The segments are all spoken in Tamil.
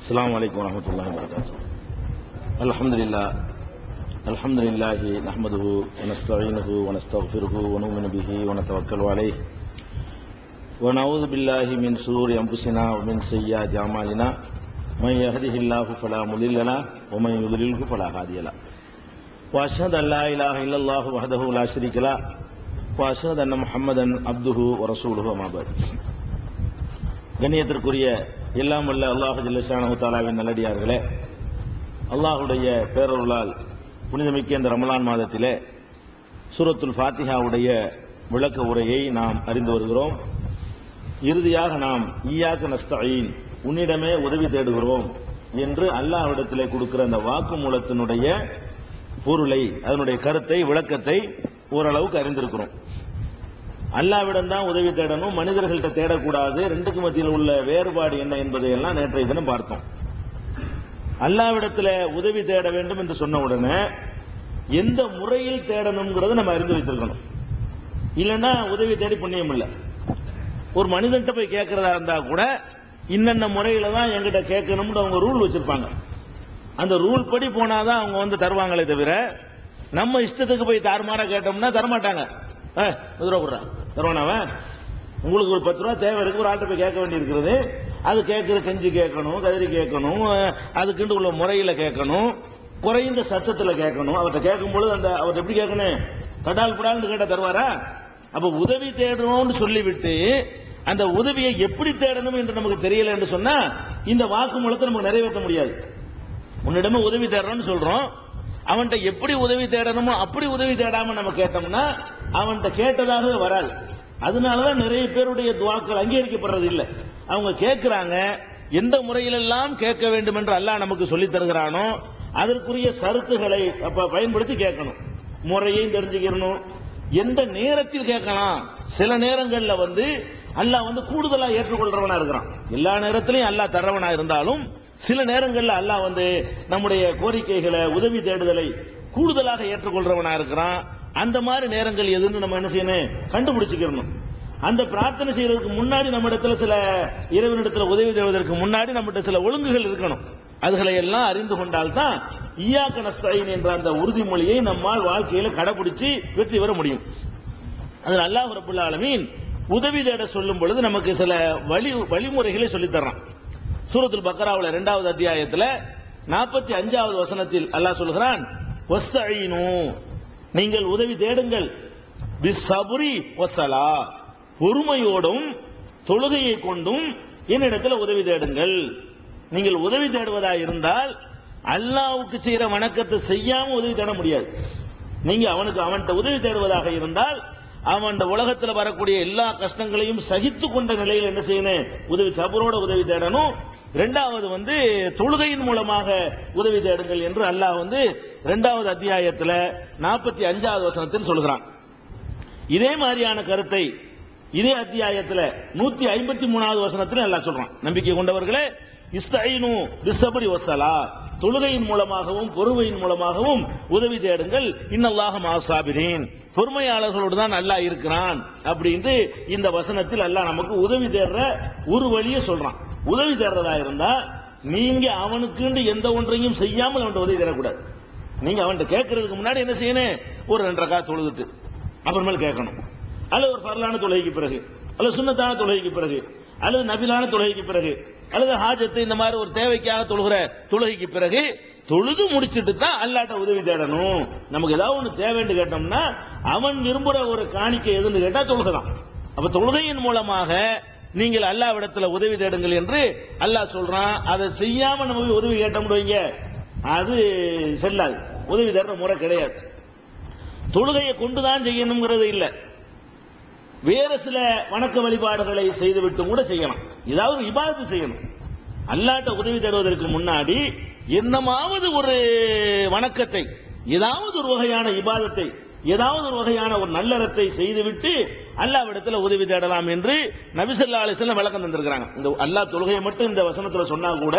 السلام عليكم ورحمة الله وبركاته. الحمد لله نحمده ونستعينه ونستغفره ونؤمن به ونتوكل عليه ونعوذ بالله من شرور أنفسنا ومن سيئات أعمالنا من يهده الله فلا مضل له ومن يضلله فلا هادي له وأشهد أن لا إله إلا الله وحده لا شريك له وأشهد أن محمدا عبده ورسوله أما بعد. கண்ணியத்திற்குரிய எல்லாம் வல்ல அல்லாஹ் ஜல்ல ஷானஹு தஆலாவின் நல்லடியார்களே, அல்லாஹ்வுடைய பேரருளால் புனிதமிக்க இந்த ரமலான் மாதத்திலே சூரத்துல் ஃபாத்திஹாவுடைய விளக்க உரையை நாம் அறிந்து வருகிறோம். இறுதியாக நாம் ஈயாக்க நஸ்தஈன், உன்னிடமே உதவி தேடுகிறோம் என்று அல்லாஹ்விடத்திலே கொடுக்கிற அந்த வாக்குமூலத்தினுடைய பொருளை, அதனுடைய கருத்தை, விளக்கத்தை ஓரளவுக்கு அறிந்திருக்கிறோம். அல்லாஹ்விடம் தான் உதவி தேடணும், மனிதர்கள்ட்ட தேடக்கூடாது, ரெண்டுக்கு மத்தியில் உள்ள வேறுபாடு என்ன என்பதை எல்லாம் நேற்றைய தினம் பார்த்தோம். அல்லாஹ்விடத்தில் உதவி தேட வேண்டும் என்று சொன்ன உடனே எந்த முறையில் தேடணுங்கிறத நம்ம அறிந்து வைத்திருக்கணும். இல்லைன்னா உதவி தேடி புண்ணியம் இல்லை. ஒரு மனிதன்கிட்ட போய் கேட்கறதா இருந்தா கூட இன்னென்ன முறையில தான் எங்கிட்ட கேட்கணும்னு அவங்க ரூல் வச்சிருப்பாங்க. அந்த ரூல் படி போனாதான் அவங்க வந்து தருவாங்களே தவிர நம்ம இஷ்டத்துக்கு போய் தாறுமாறா கேட்டோம்னா தரமாட்டாங்க. தருவானவன் உங்களுக்கு ஒரு 10 ரூபா தேவை இருக்கு, ஒரு ஆள்கிட்ட போய் கேட்க வேண்டி இருக்கிறது. அது கேட்கிற கஞ்சி கேட்கணும், கதிரி கேட்கணும், அதுக்குண்டு உள்ள முறையில கேட்கணும், குறைந்த சத்தத்தில் கேட்கணும். அவர்கிட்ட கேட்கும்பொழுது அந்த அவர் எப்படி கேட்கணும், கடால் புடால்னு கேட்ட தருவாரா? அப்ப உதவி தேடணும்னு சொல்லிவிட்டு அந்த உதவியை எப்படி தேடணும் என்று நமக்கு தெரியல என்று சொன்னா இந்த வாக்குமூலத்தை நமக்கு நிறைவேற்ற முடியாது. உன்னிடமே உதவி தேடணும்னு சொல்றோம், அவன்கிட்ட எப்படி உதவி தேடணுமோ அப்படி உதவி தேடாம நம்ம கேட்டோம்னா அவன்கிட்ட கேட்டதாகவே வராது. அதனாலதான் நிறைய பேருடைய துவாக்கள் அங்கீகரிக்கப்படுறது இல்லை. அவங்க கேட்கிறாங்க, எந்த முறையிலெல்லாம் கேட்க வேண்டும் என்று அல்லாஹ் நமக்கு சொல்லி தருகிறானோ அதற்குரிய சருத்துகளை பயன்படுத்தி கேட்கணும், முறையையும் தெரிஞ்சுக்கணும், எந்த நேரத்தில் கேட்கலாம். சில நேரங்கள்ல வந்து அல்லாஹ் வந்து கூடுதலா ஏற்றுக்கொள்றவனா இருக்கிறான். எல்லா நேரத்திலையும் அல்லாஹ் தர்றவனா இருந்தாலும் சில நேரங்கள்ல அல்லாஹ் வந்து நம்முடைய கோரிக்கைகளை, உதவி தேடுதலை கூடுதலாக ஏற்றுக்கொள்றவனா இருக்கிறான். அந்த மாதிரி நேரங்கள் எதுன்னு நம்ம என்ன செய்யணும், கண்டுபிடிச்சுக்கணும். அந்த பிரார்த்தனை செய்யறதுக்கு முன்னாடி நம்ம இடத்துல சில இறைவனிடத்துல உதவி தேடுவதற்கு முன்னாடி நம்மகிட்ட சில ஒழுங்குகள் இருக்கணும். அதுகளை எல்லாம் அறிந்து கொண்டால்தான் ஈயாக்க நஸ்தஈன் என்ற அந்த உறுதிமொழியை நம்மால் வாழ்க்கையில கடைபிடிச்சு வெற்றி பெற முடியும். அதில் அல்லாஹ் ரப்பல் ஆலமீன் உதவி தேட சொல்லும் பொழுது நமக்கு சில வழிமுறைகளை சொல்லித் தர்றான். சூரத்துல் பக்ராவுல 2வது அத்தியாயத்தில் 45வது வசனத்தில் அல்லாஹ் சொல்கிறான், வஸ்தஈனு, நீங்கள் உதவி தேடுங்கள், பிஸ்ஸப்ரி வஸ்ஸலா, பொறுமையோடும் தொழுகையை கொண்டும் என்னிடத்தில் உதவி தேடுங்கள். நீங்கள் உதவி தேடுவதா இருந்தால் அல்லாஹ்வுக்கு செய்யற வணக்கத்தை செய்யாம உதவி தேட முடியாது. நீங்க அவன்கிட்ட உதவி தேடுவதாக இருந்தால் அவன் உலகத்தில் வரக்கூடிய எல்லா கஷ்டங்களையும் சகித்து கொண்ட நிலையில் என்ன செய்யணும், உதவி சபரோட உதவி தேடணும். 2வது வந்து தொழுகையின் மூலமாக உதவி தேடுங்கள் என்று அல்லாஹ் வந்து 2வது அத்தியாயத்தில் 45வது வசனத்தில் சொல்கிறான். இதே மாதிரியான கருத்தை இதே அத்தியாயத்தில் 153வது வசனத்தில் அல்லாஹ் சொல்றான், நம்பிக்கை கொண்டவர்களே இஸ்தஈனு பிஸ்ஸப்ரி வஸ்ஸலா, தொழுகையின் மூலமாகவும் பொறுமையின் மூலமாகவும் உதவி தேடுங்கள், இன்னல்லாஹ மஅஸ்ஸாபிரீன், பொறுமையாளர்களோடு தான் அல்லாஹ் இருக்கிறான் அப்படின்னு இந்த வசனத்தில் அல்லாஹ் நமக்கு உதவி தேடுற ஒரு வழியை சொல்றான். உதவி தேடுறதா இருந்தா நீங்க அவனுக்கு எந்த ஒன்றையும் செய்யாமல் அவன்கிட்ட உதவி தேடக்கூடாது. நீங்க அவன்கிட்ட கேட்கறதுக்கு முன்னாடி என்ன செய்யணும், ஒரு 2 ரக்காத் தொழுதுட்டு அப்புறமேல் கேட்கணும். அல்லது ஒரு ஃபர்லான தொழுகைக்கு பிறகு, அல்லது சுன்னத்தான தொழுகைக்கு பிறகு, அல்லது நபிலான தொழுகைக்கு பிறகு, அல்லது ஹாஜத்து இந்த மாதிரி ஒரு தேவைக்காக தொழுகிற தொழுகைக்கு பிறகு தொழுது முடிச்சுட்டு தான் அல்லாஹ்ட்ட உதவி தேடணும். நமக்கு ஏதாவது ஒன்று தேவைன்னு கேட்டோம்னா அவன் விரும்புற ஒரு காணிக்கை எதுன்னு கேட்டா தொழுகலாம். அப்ப தொழுகையின் மூலமாக நீங்கள் அல்லாஹ்விடத்துல உதவி தேடுங்கள் என்று அல்லாஹ் சொல்றான். அதை செய்யாம நம்ம போய் உதவி கேட்டோம்னு வைங்க, அது செல்லாது. உதவி தேடுற முறை கிடையாது. தொழுகையை கொண்டுதான் செய்யணுங்கிறது இல்லை, வேற சில வணக்க வழிபாடுகளை செய்துவிட்டு கூட செய்யலாம். ஏதாவது இபாதத்து செய்யணும். அல்லாஹ்ட்ட உதவி தேடுவதற்கு முன்னாடி என்னமாவது ஒரு வணக்கத்தை, ஏதாவது ஒரு வகையான இபாதத்தை, ஏதாவது ஒரு வகையான ஒரு நல்லறத்தை செய்துவிட்டு அல்லாஹ்விடத்தில் உதவி தேடலாம் என்று நபி ஸல்லல்லாஹு அலைஹி வஸல்லம் விளக்கம் தந்திருக்கிறாங்க. இந்த அல்லாஹ் தொழுகையை மட்டும் இந்த வசனத்துல சொன்னா கூட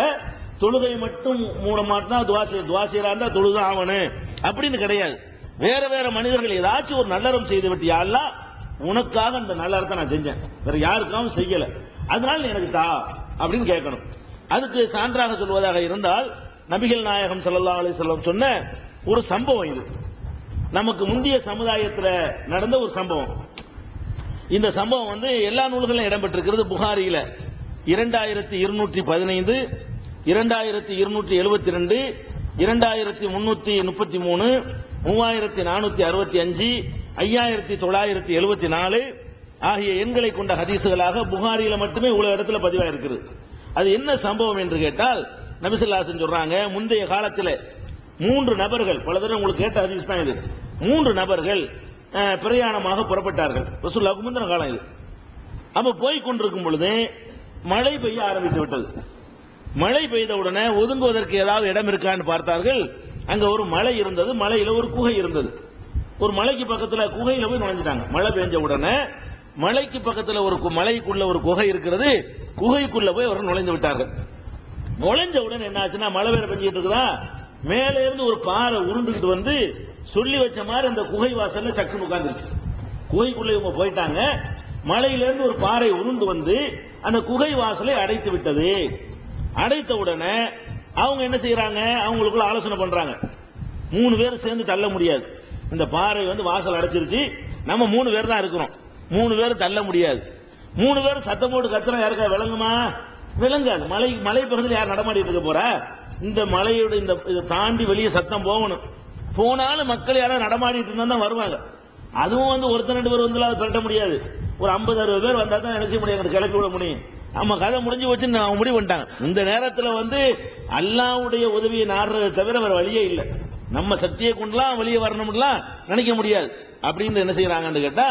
தொழுகை மட்டும் மூலமாட்டா துவா செய்யறா இருந்தா தொழுதான் ஆவணும் அப்படின்னு கிடையாது. வேற வேற மனிதர்கள் ஏதாச்சும் ஒரு நல்லறம் செய்துவிட்டு, யா அல்லாஹ் உனக்காக அந்த நல்லறத்தை நான் செஞ்சேன், வேற யாருக்காகவும் செய்யல, அதனால எனக்கு தா அப்படின்னு கேட்கணும். அதுக்கு சான்றாக சொல்வதாக இருந்தால் நபிகள் நாயகம் ஸல்லல்லாஹு அலைஹி வஸல்லம் சொன்ன ஒரு சம்பவம் இது. நமக்கு முந்தைய சமுதாயத்தில் நடந்த ஒரு சம்பவம். இந்த சம்பவம் வந்து எல்லா நூல்களிலும் இடம்பெற்றிருக்கிறது. புகாரியில 2215, 2272, 2333, 3465, 5974 ஆகிய எண்களை கொண்ட ஹதீசுகளாக புகாரியில மட்டுமே இவ்வளவு இடத்துல பதிவாக இருக்கிறது. அது என்ன சம்பவம் என்று கேட்டால், நபி ஸல்லல்லாஹு அலைஹி வஸல்லம் சொல்றாங்க, முந்தைய காலத்தில் 3 நபர்கள், பல தடவை உங்களுக்கு கேட்ட ஹதீஸ் தான் இது, 3 நபர்கள் பிரயாணமாக புறப்பட்டார்கள். ரசூலுல்லாஹ்வுக்கு முந்தின காலம் இது. அப்ப போய் கொண்டிருக்கும் பொழுது மழை பெய்ய ஆரம்பித்து விட்டது. மழை பெய்த உடனே ஒதுங்குவதற்கு ஏதாவது இடம் இருக்கான்னு பார்த்தார்கள். அங்க ஒரு மலை இருந்தது, மலையில ஒரு குகை இருந்தது. ஒரு மலைக்கு பக்கத்துல குகையில போய் நுழைஞ்சிட்டாங்க. மழை பெஞ்ச உடனே மலைக்கு பக்கத்துல ஒரு மலைக்குள்ள ஒரு குகை இருக்கிறது, குகைக்குள்ள போய் அவர் நுழைந்து விட்டார்கள். நுழைஞ்ச உடனே என்ன ஆச்சுன்னா, மழை வேற பெஞ்சிட்டு இருக்குதா, மேல இருந்து ஒரு பாறை உருண்டுகிட்டு வந்து சொல்லி வச்ச மாதிரி அந்த குகை வாசல்ல சக்குன்னு உட்கார்ந்துருச்சு. குகைக்குள்ள இவங்க போயிட்டாங்க. மலையிலிருந்து ஒரு பாறை உருண்டு வந்து அந்த குகை வாசலை அடைத்து விட்டது. அடைத்த உடனே அவங்க என்ன செய்யறாங்க, அவங்களுக்குள்ள ஆலோசனை பண்றாங்க. 3 பேர் சேர்ந்து தள்ள முடியாது, இந்த பாறை வந்து வாசல் அடைச்சிருச்சு, நம்ம 3 பேர் தான் இருக்கிறோம், 3 பேர் தள்ள முடியாது. 3 பேர் சத்தம் போட்டு கத்துறா, யாருக்கா விளங்குமா? விளங்காது. மலை பக்கத்தில் யார் நடமாடிட்டு இருக்க போறா? இந்த மலையோட இதை தாண்டி வெளியே சத்தம் போகணும். போனாலும் மக்கள் யாராவது நடமாடிட்டு இருந்தா தான் வருவாங்க. அதுவும் வந்து ஒருத்தர் 2 பேர் வந்து அதை பெரட்ட முடியாது. ஒரு 50-60 பேர் வந்தா தான் நினைச்ச முடியும், கிளப்பி விட முடியும். ஆமா, கதை முடிஞ்சு வச்சு முடிவு பண்ணிட்டாங்க. இந்த நேரத்தில் வந்து அல்லாஹ்வுடைய உதவியை நாடுறதை தவிர வேற வழியே இல்லை. நம்ம சக்தியை கொண்டுலாம் வெளியே வரணும்லாம் நினைக்க முடியாது. அப்படின்னு என்ன செய்யறாங்கன்னு கேட்டா,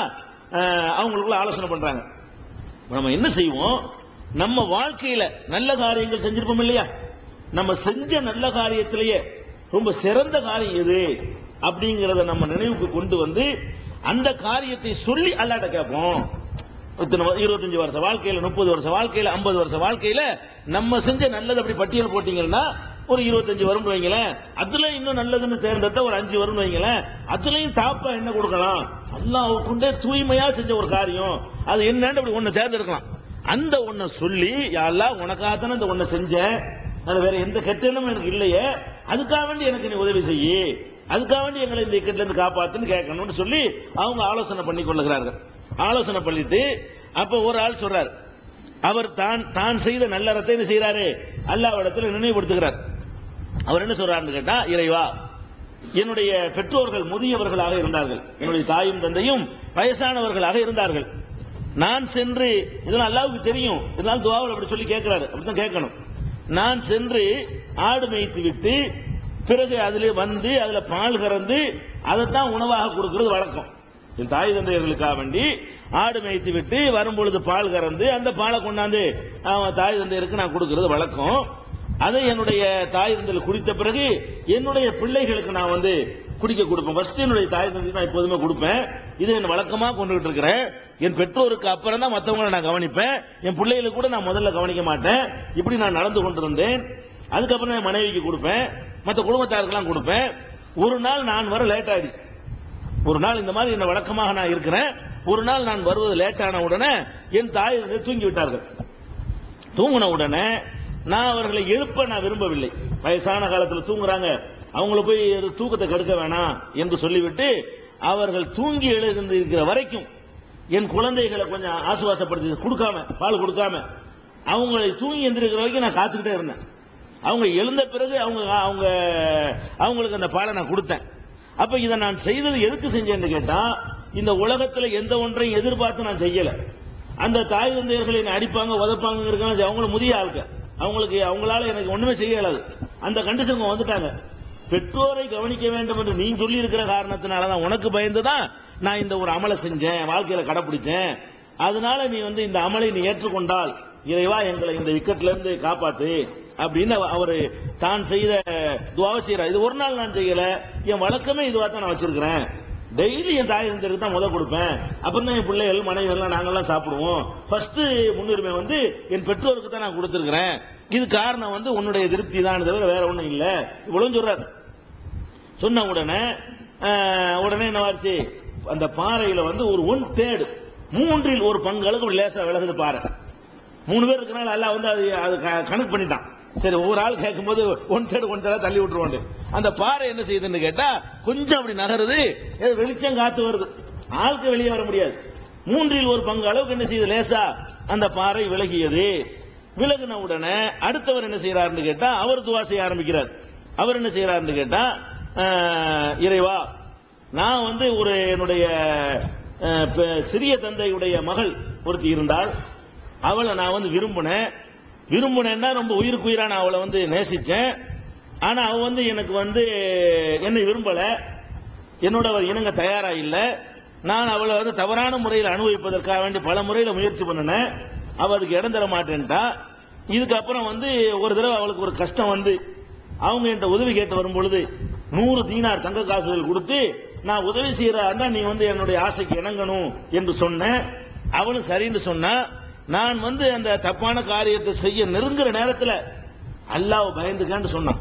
அவங்களுக்குள்ள ஆலோசனை பண்றாங்க. நம்ம என்ன செய்வோம், நம்ம வாழ்க்கையில நல்ல காரியங்கள் செஞ்சிருப்போம் இல்லையா, நம்ம செஞ்ச நல்ல காரியத்திலேயே ரொம்ப சிறந்த காரியம் எது அப்படிங்கறத நம்ம நினைவுக்கு கொண்டு வந்து அந்த காரியத்தை சொல்லி அல்லாஹ்ட்ட கேட்போம். 25 வருஷ வாழ்க்கையில, 30 வருஷ வாழ்க்கையில, 50 வருஷ வாழ்க்கையில நம்ம செஞ்ச நல்லது அப்படி பட்டியல் போட்டீங்கன்னா ஒரு 25 வரும் வைங்களேன். அதுல இன்னும் நல்லதுன்னு தேர்ந்தெடுத்தா ஒரு 5 வரும் வைங்களேன். அதுலயும் டாப்பா என்ன கொடுக்கலாம், அல்லாஹ்வுக்குண்டே தூய்மையா செஞ்ச ஒரு காரியம் அது என்னன்னு அப்படி ஒன்னு தேர்ந்தெடுக்கலாம். அந்த ஒன்ன சொல்லி, யா அல்லாஹ் உனக்காகத்தானே இந்த ஒன்ன செஞ்ச, அது வேற எந்த கெட்டனும் எனக்கு இல்லையே, அதுக்காக வேண்டி எனக்கு நீ உதவி செய்யி, அதுக்காக வேண்டி எங்களை இந்த இக்கட்ல இருந்து காப்பாத்துன்னு கேட்கணும்னு சொல்லி அவங்க ஆலோசனை பண்ணி கொள்ளுகிறார்கள். ஆலோசனை பண்ணிட்டு அப்ப ஒரு ஆள் சொல்றார், அவர் தான் செய்த நல்லறத்தை என்ன செய்யறாரு, அல்லாஹ்விடத்தில் நினைவுபடுத்துகிறார். அவர் என்ன சொல்றாருன்னு கேட்டா, இறைவா, என்னுடைய பெற்றோர்கள் முதியவர்களாக இருந்தார்கள், என்னுடைய தாயும் தந்தையும் வயசானவர்களாக இருந்தார்கள். நான் சென்று, இதெல்லாம் அல்லாஹ்வுக்கு தெரியும், இதெல்லாம் துஆவில் அப்படி சொல்லி கேட்கிறாரு, அப்படித்தான் கேட்கணும். நான் சென்று ஆடு மேய்த்து விட்டு பிறகு அதிலே வந்து அதுல பால் கறந்து அதைத்தான் உணவாக கொடுக்கிறது வழக்கம். என் தாய் தந்தையர்களுக்காக வேண்டி ஆடு மேய்த்து விட்டு வரும்பொழுது பால் கறந்து அந்த பாலை கொண்டாந்து தாய் தந்தையருக்கு நான் கொடுக்கிறது வழக்கம். அதை என்னுடைய தாய் தந்தையில் குடித்த பிறகு என்னுடைய பிள்ளைகளுக்கு நான் வந்து குடிக்க கொடுப்பேன். ஃபர்ஸ்ட் என்னுடைய தாய் தந்தை நான் எப்போதுமே கொடுப்பேன். இதை என் வழக்கமா கொண்டுகிட்டு இருக்கிறேன். என் பெற்றோருக்கு அப்புறம் தான் மற்றவங்களை நான் கவனிப்பேன். என் பிள்ளைகளுக்கு கூட நான் முதல்ல கவனிக்க மாட்டேன். இப்படி நான் நடந்து கொண்டிருந்தேன். அதுக்கப்புறம் என் மனைவிக்கு கொடுப்பேன், மற்ற குடும்பத்தாருக்கெல்லாம் கொடுப்பேன். ஒரு நாள் நான் வர லேட் ஆயிடுச்சு. ஒரு நாள் இந்த மாதிரி என்ன வழக்கமாக நான் இருக்கிறேன். ஒரு நாள் நான் வருவது லேட்டான உடனே என் தாய் தூங்கி விட்டார்கள். தூங்கின உடனே நான் அவர்களை எழுப்ப நான் விரும்பவில்லை. வயசான காலத்தில் தூங்குறாங்க, அவங்கள போய் தூக்கத்தை கெடுக்க வேணாம் என்று சொல்லிவிட்டு அவர்கள் தூங்கி எழுந்திருக்கிற வரைக்கும் என் குழந்தைகளை கொஞ்சம் ஆசுவாசப்படுத்தி கொடுக்காம, பால் கொடுக்காம அவங்களை தூங்கி எழுந்திருக்கிற வரைக்கும் நான் காத்துக்கிட்டே இருந்தேன். அவங்க எழுந்த பிறகு அவங்களுக்கு அந்த பாலை நான் கொடுத்தேன். அப்ப இதை நான் செய்தது எதுக்கு செஞ்சேன்னு கேட்டா, இந்த உலகத்தில் எந்த ஒன்றையும் எதிர்பார்த்து நான் செய்யல. அந்த தாய் தந்தையர்களை என்னை அடிப்பாங்க உதப்பாங்க இருக்காங்க, அவங்களும் முதிய ஆளுக்க, அவங்களால எனக்கு ஒண்ணுமே செய்ய இயலாது. அந்த கண்டிஷன் வந்துட்டாங்க. பெற்றோரை கவனிக்க வேண்டும் என்று நீ சொல்லி இருக்கிற காரணத்தினாலதான், உனக்கு பயந்துதான் நான் இந்த ஒரு அமலை செஞ்சேன், வாழ்க்கையில கடைபிடிச்சேன். அதனால நீ வந்து இந்த அமலை நீ ஏற்றுக்கொண்டால் இறைவா எங்களை இந்த இக்கட்டில இருந்து காப்பாத்து அப்படின்னு அவரு தான் செய்த துஆவை செய்யறார். இது ஒரு நாள் நான் செய்யல, என் வழக்கமே இதுவா தான் நான் வச்சிருக்கிறேன். டெய்லி என் தாய் தந்தையருக்கு தான் கொடுப்பேன். அப்புறம் தான் என் பிள்ளைகள் மனைவிகள் நாங்கெல்லாம் சாப்பிடுவோம். ஃபர்ஸ்ட் முன்னுரிமை வந்து என் பெற்றோருக்கு தான் நான் கொடுத்திருக்கிறேன். இது காரணம் வந்து உன்னுடைய திருப்தி தான், தவிர வேற ஒண்ணும் இல்ல. இவ்வளவு சொல்றாரு. சொன்ன உடனே என்னவாச்சு, அந்த பாறையில வந்து ஒரு 1/3 3 1 பங்கு அளவுக்கு லேசா விலகுது பாறை. 3 பேர் இருக்கனால அல்லாஹ் வந்து அது கணக்கு பண்ணிட்டான். சரி, ஒவ்வொரு ஆள் கேட்கும்போது ஒன் தேர்ட் தள்ளி விட்டுருவாங்க. அந்த பாறை என்ன செய்யுதுன்னு கேட்டா கொஞ்சம் அப்படி நகருது, வெளிச்சம் காத்து வருது, ஆளுக்கு வெளியே வர முடியாது. 1/3 அளவுக்கு என்ன செய்யுது, லேசா அந்த பாறை விலகியது. விலகின உடனே அடுத்தவர் என்ன செய்யறாருன்னு கேட்டா அவர் துவா செய்ய ஆரம்பிக்கிறார். அவர் என்ன செய்யறாருன்னு கேட்டா, இறைவா, நான் வந்து ஒரு என்னுடைய சிறிய தந்தையுடைய மகள் ஒருத்தி இருந்தால், அவளை நான் வந்து விரும்பினேன்னா ரொம்ப உயிருக்கு உயிரா நான் அவளை வந்து நேசிச்சேன். ஆனா அவ வந்து எனக்கு வந்து என்னை விரும்பல, என்னோட இணங்க தயாரா இல்ல. நான் அவளை வந்து தவறான முறையில் அனுபவிப்பதற்காக வேண்டி பல முறையில் முயற்சி பண்ணினேன். அவ அதுக்கு இடம் தர மாட்டேன்ட்டா. இதுக்கப்புறம் வந்து ஒரு தடவை அவளுக்கு ஒரு கஷ்டம் வந்து அவங்க என்கிட்ட உதவி கேட்டு வரும் பொழுது 100 தீனார் தங்க காசுகள் கொடுத்து நான் உதவி செய்யறா நீ வந்து என்னுடைய ஆசைக்கு இணங்கணும் என்று சொன்னேன். அவளும் சரின்னு சொன்னா. நான் வந்து அந்த தப்பான காரியத்தை செய்ய நெருங்குற நேரத்தில் அல்லாஹ் பயந்துக்கான்னு சொன்னான்.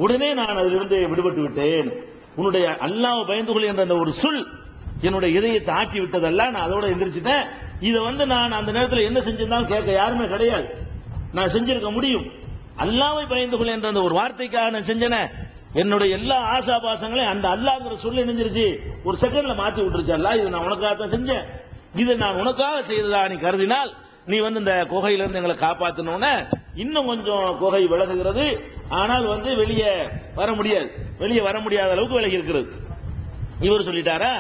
உடனே நான் அதிலிருந்து விடுபட்டு விட்டேன். உன்னுடைய அல்லாஹ் பயந்துகொள் என்ற அந்த ஒரு சொல் என்னுடைய இதயத்தை ஆட்டி விட்டதல்ல. நான் அதோட எந்திரிச்சிட்டேன். இதை வந்து நான் அந்த நேரத்தில் என்ன செஞ்சிருந்தாலும் கேட்க யாருமே கிடையாது. நான் செஞ்சிருக்க முடியும். அல்லாஹ்வை பயந்துகொள் என்ற அந்த ஒரு வார்த்தைக்காக நான் செஞ்சேனே, என்னுடைய எல்லா ஆசாபாசங்களையும் அந்த அல்லாஹ்ங்கிற சொல்ல இணைஞ்சிருச்சு, ஒரு செகண்ட்ல மாத்தி விட்டுருச்சு. அல்லாஹ் இது நான் உனக்காகத்தான் செஞ்சேன், இதை நான் உனக்காக செய்ததா நீ கருதினால் நீ வந்து இந்த குகையிலிருந்து எங்களை காப்பாற்றணும்னு இன்னும் கொஞ்சம் குகை விலகுகிறது. ஆனால் வந்து வெளியே வர முடியாத அளவுக்கு விலகி இருக்கிறது. இவர் சொல்லிட்டாரா.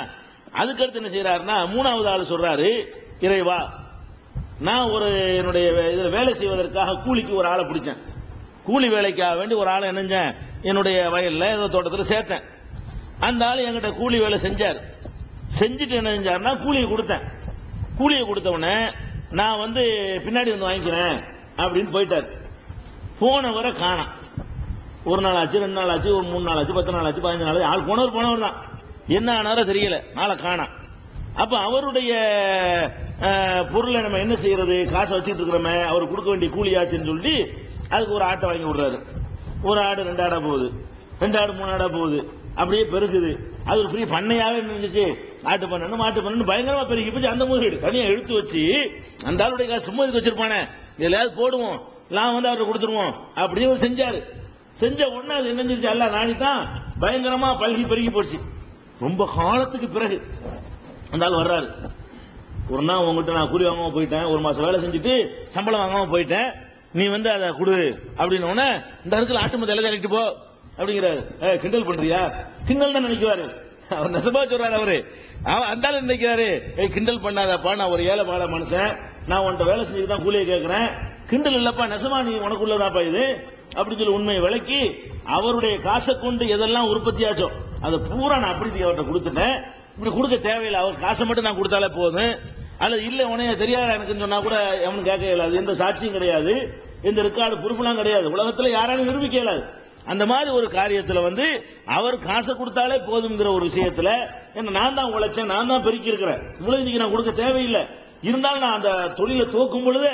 அதுக்கடுத்து என்ன செய்யறாருன்னா 3வது ஆள் சொல்றாரு, இறைவா, நான் ஒரு என்னுடைய இதில் வேலை செய்வதற்காக கூலிக்கு ஒரு ஆளை பிடிச்சேன். கூலி வேலைக்காக வேண்டி ஒரு ஆளை இணைஞ்சேன், என்னுடைய வயல்ல ஏதோ தோட்டத்தில் சேர்த்தேன். அந்த ஆள் என்கிட்ட கூலி வேலை செஞ்சார். செஞ்சுட்டு என்ன செஞ்சாருன்னா கூலியை கொடுத்தேன். கூலியை கொடுத்த உடனே நான் வந்து பின்னாடி வந்து வாங்கிக்கிறேன் அப்படின்னு போயிட்டார். போனவரை காணாம். 1 நாள் ஆச்சு, 2 நாள் ஆச்சு, ஒரு 3 நாள் ஆச்சு, 10 நாள் ஆச்சு, 15 நாள். ஆள் போனவர் தான். என்ன ஆனாரோ தெரியல, நாளை காணாம். அப்ப அவருடைய பொருளை நம்ம என்ன செய்யறது, காசை வச்சுட்டு இருக்கிறோமே, அவர் கொடுக்க வேண்டிய கூலி ஆச்சுன்னு சொல்லி அதுக்கு ஒரு ஆட்டை வாங்கி விடுறாரு. ஒரு ஆடு 2 ஆடா போகுது, 2 ஆடு 3 ஆடா போகுது, அப்படியே பெருகுது. அது ஒரு பெரிய பண்ணையாவே இருந்துச்சு. ஆட்டு பண்ணணும் மாட்டு பண்ணணும் பயங்கரமா பெருகி போச்சு. அந்த முதலீடு தனியா எடுத்து வச்சு அந்த ஆளுடைய காசு சும்மா இதுக்கு வச்சிருப்பானே, எதையாவது போடுவோம், நான் வந்து அவர்கிட்ட கொடுத்துருவோம் அப்படின்னு செஞ்சாரு. செஞ்ச உடனே அது என்னஞ்சிருச்சு, எல்லாம் நாடித்தான் பயங்கரமா பல்கி பெருகி போச்சு. ரொம்ப காலத்துக்கு பிறகு அந்த ஆள் வர்றாரு. ஒரு நாள் உங்ககிட்ட நான் கூலி வாங்காம போயிட்டேன், 1 மாசம் வேலை செஞ்சுட்டு சம்பளம் வாங்காம போயிட்டேன், நீ வந்து அதை கொடு அப்படின்னு உடனே இந்த இடத்துல ஆட்டு மத்த எல்லாம் இறக்கிட்டு போ அப்படிங்கிறாரு. கிண்டல் பண்றியா? கிண்டல் தான் நினைக்குவாரு அவர், நெசமா சொல்றாரு அவரு. அந்த ஆள் நினைக்கிறாரு, கிண்டல் பண்ணாதப்பா, நான் ஒரு ஏழை பால மனுஷன், நான் உன்கிட்ட வேலை செஞ்சுட்டு தான் கூலியை கேட்கிறேன், கிண்டல் இல்லப்பா, நெசமா நீ உனக்குள்ளதாப்பா இது அப்படின்னு சொல்லி உண்மையை விளக்கி அவருடைய காசை கொண்டு எதெல்லாம் உற்பத்தி ஆச்சோ அதை பூரா நான் அப்படி அவர்கிட்ட கொடுத்துட்டேன். இப்படி கொடுக்க தேவையில்லை, அவர் காசை மட்டும் நான் கொடுத்தாலே போதும். அல்லது இல்ல உனைய தெரியாத எனக்குன்னு சொன்னா கூட எவனும் கேட்க இயலாது, எந்த சாட்சியும் கிடையாது, எந்த ரெக்கார்டு ப்ரூஃப்லாம் கிடையாது, உலகத்துல யாராலும் நிரூபிக்க இயலாது. அந்த மாதிரி ஒரு காரியத்துல வந்து அவர் காசை கொடுத்தாலே போதுங்கிற ஒரு விஷயத்துல என்ன, நான் தான் உழைச்சேன், நான் தான் பெருக்கி இருக்கிறேன், இவ்வளவு இன்னைக்கு நான் கொடுக்க தேவையில்லை, இருந்தாலும் நான் அந்த தொழிலை துவக்கும் பொழுது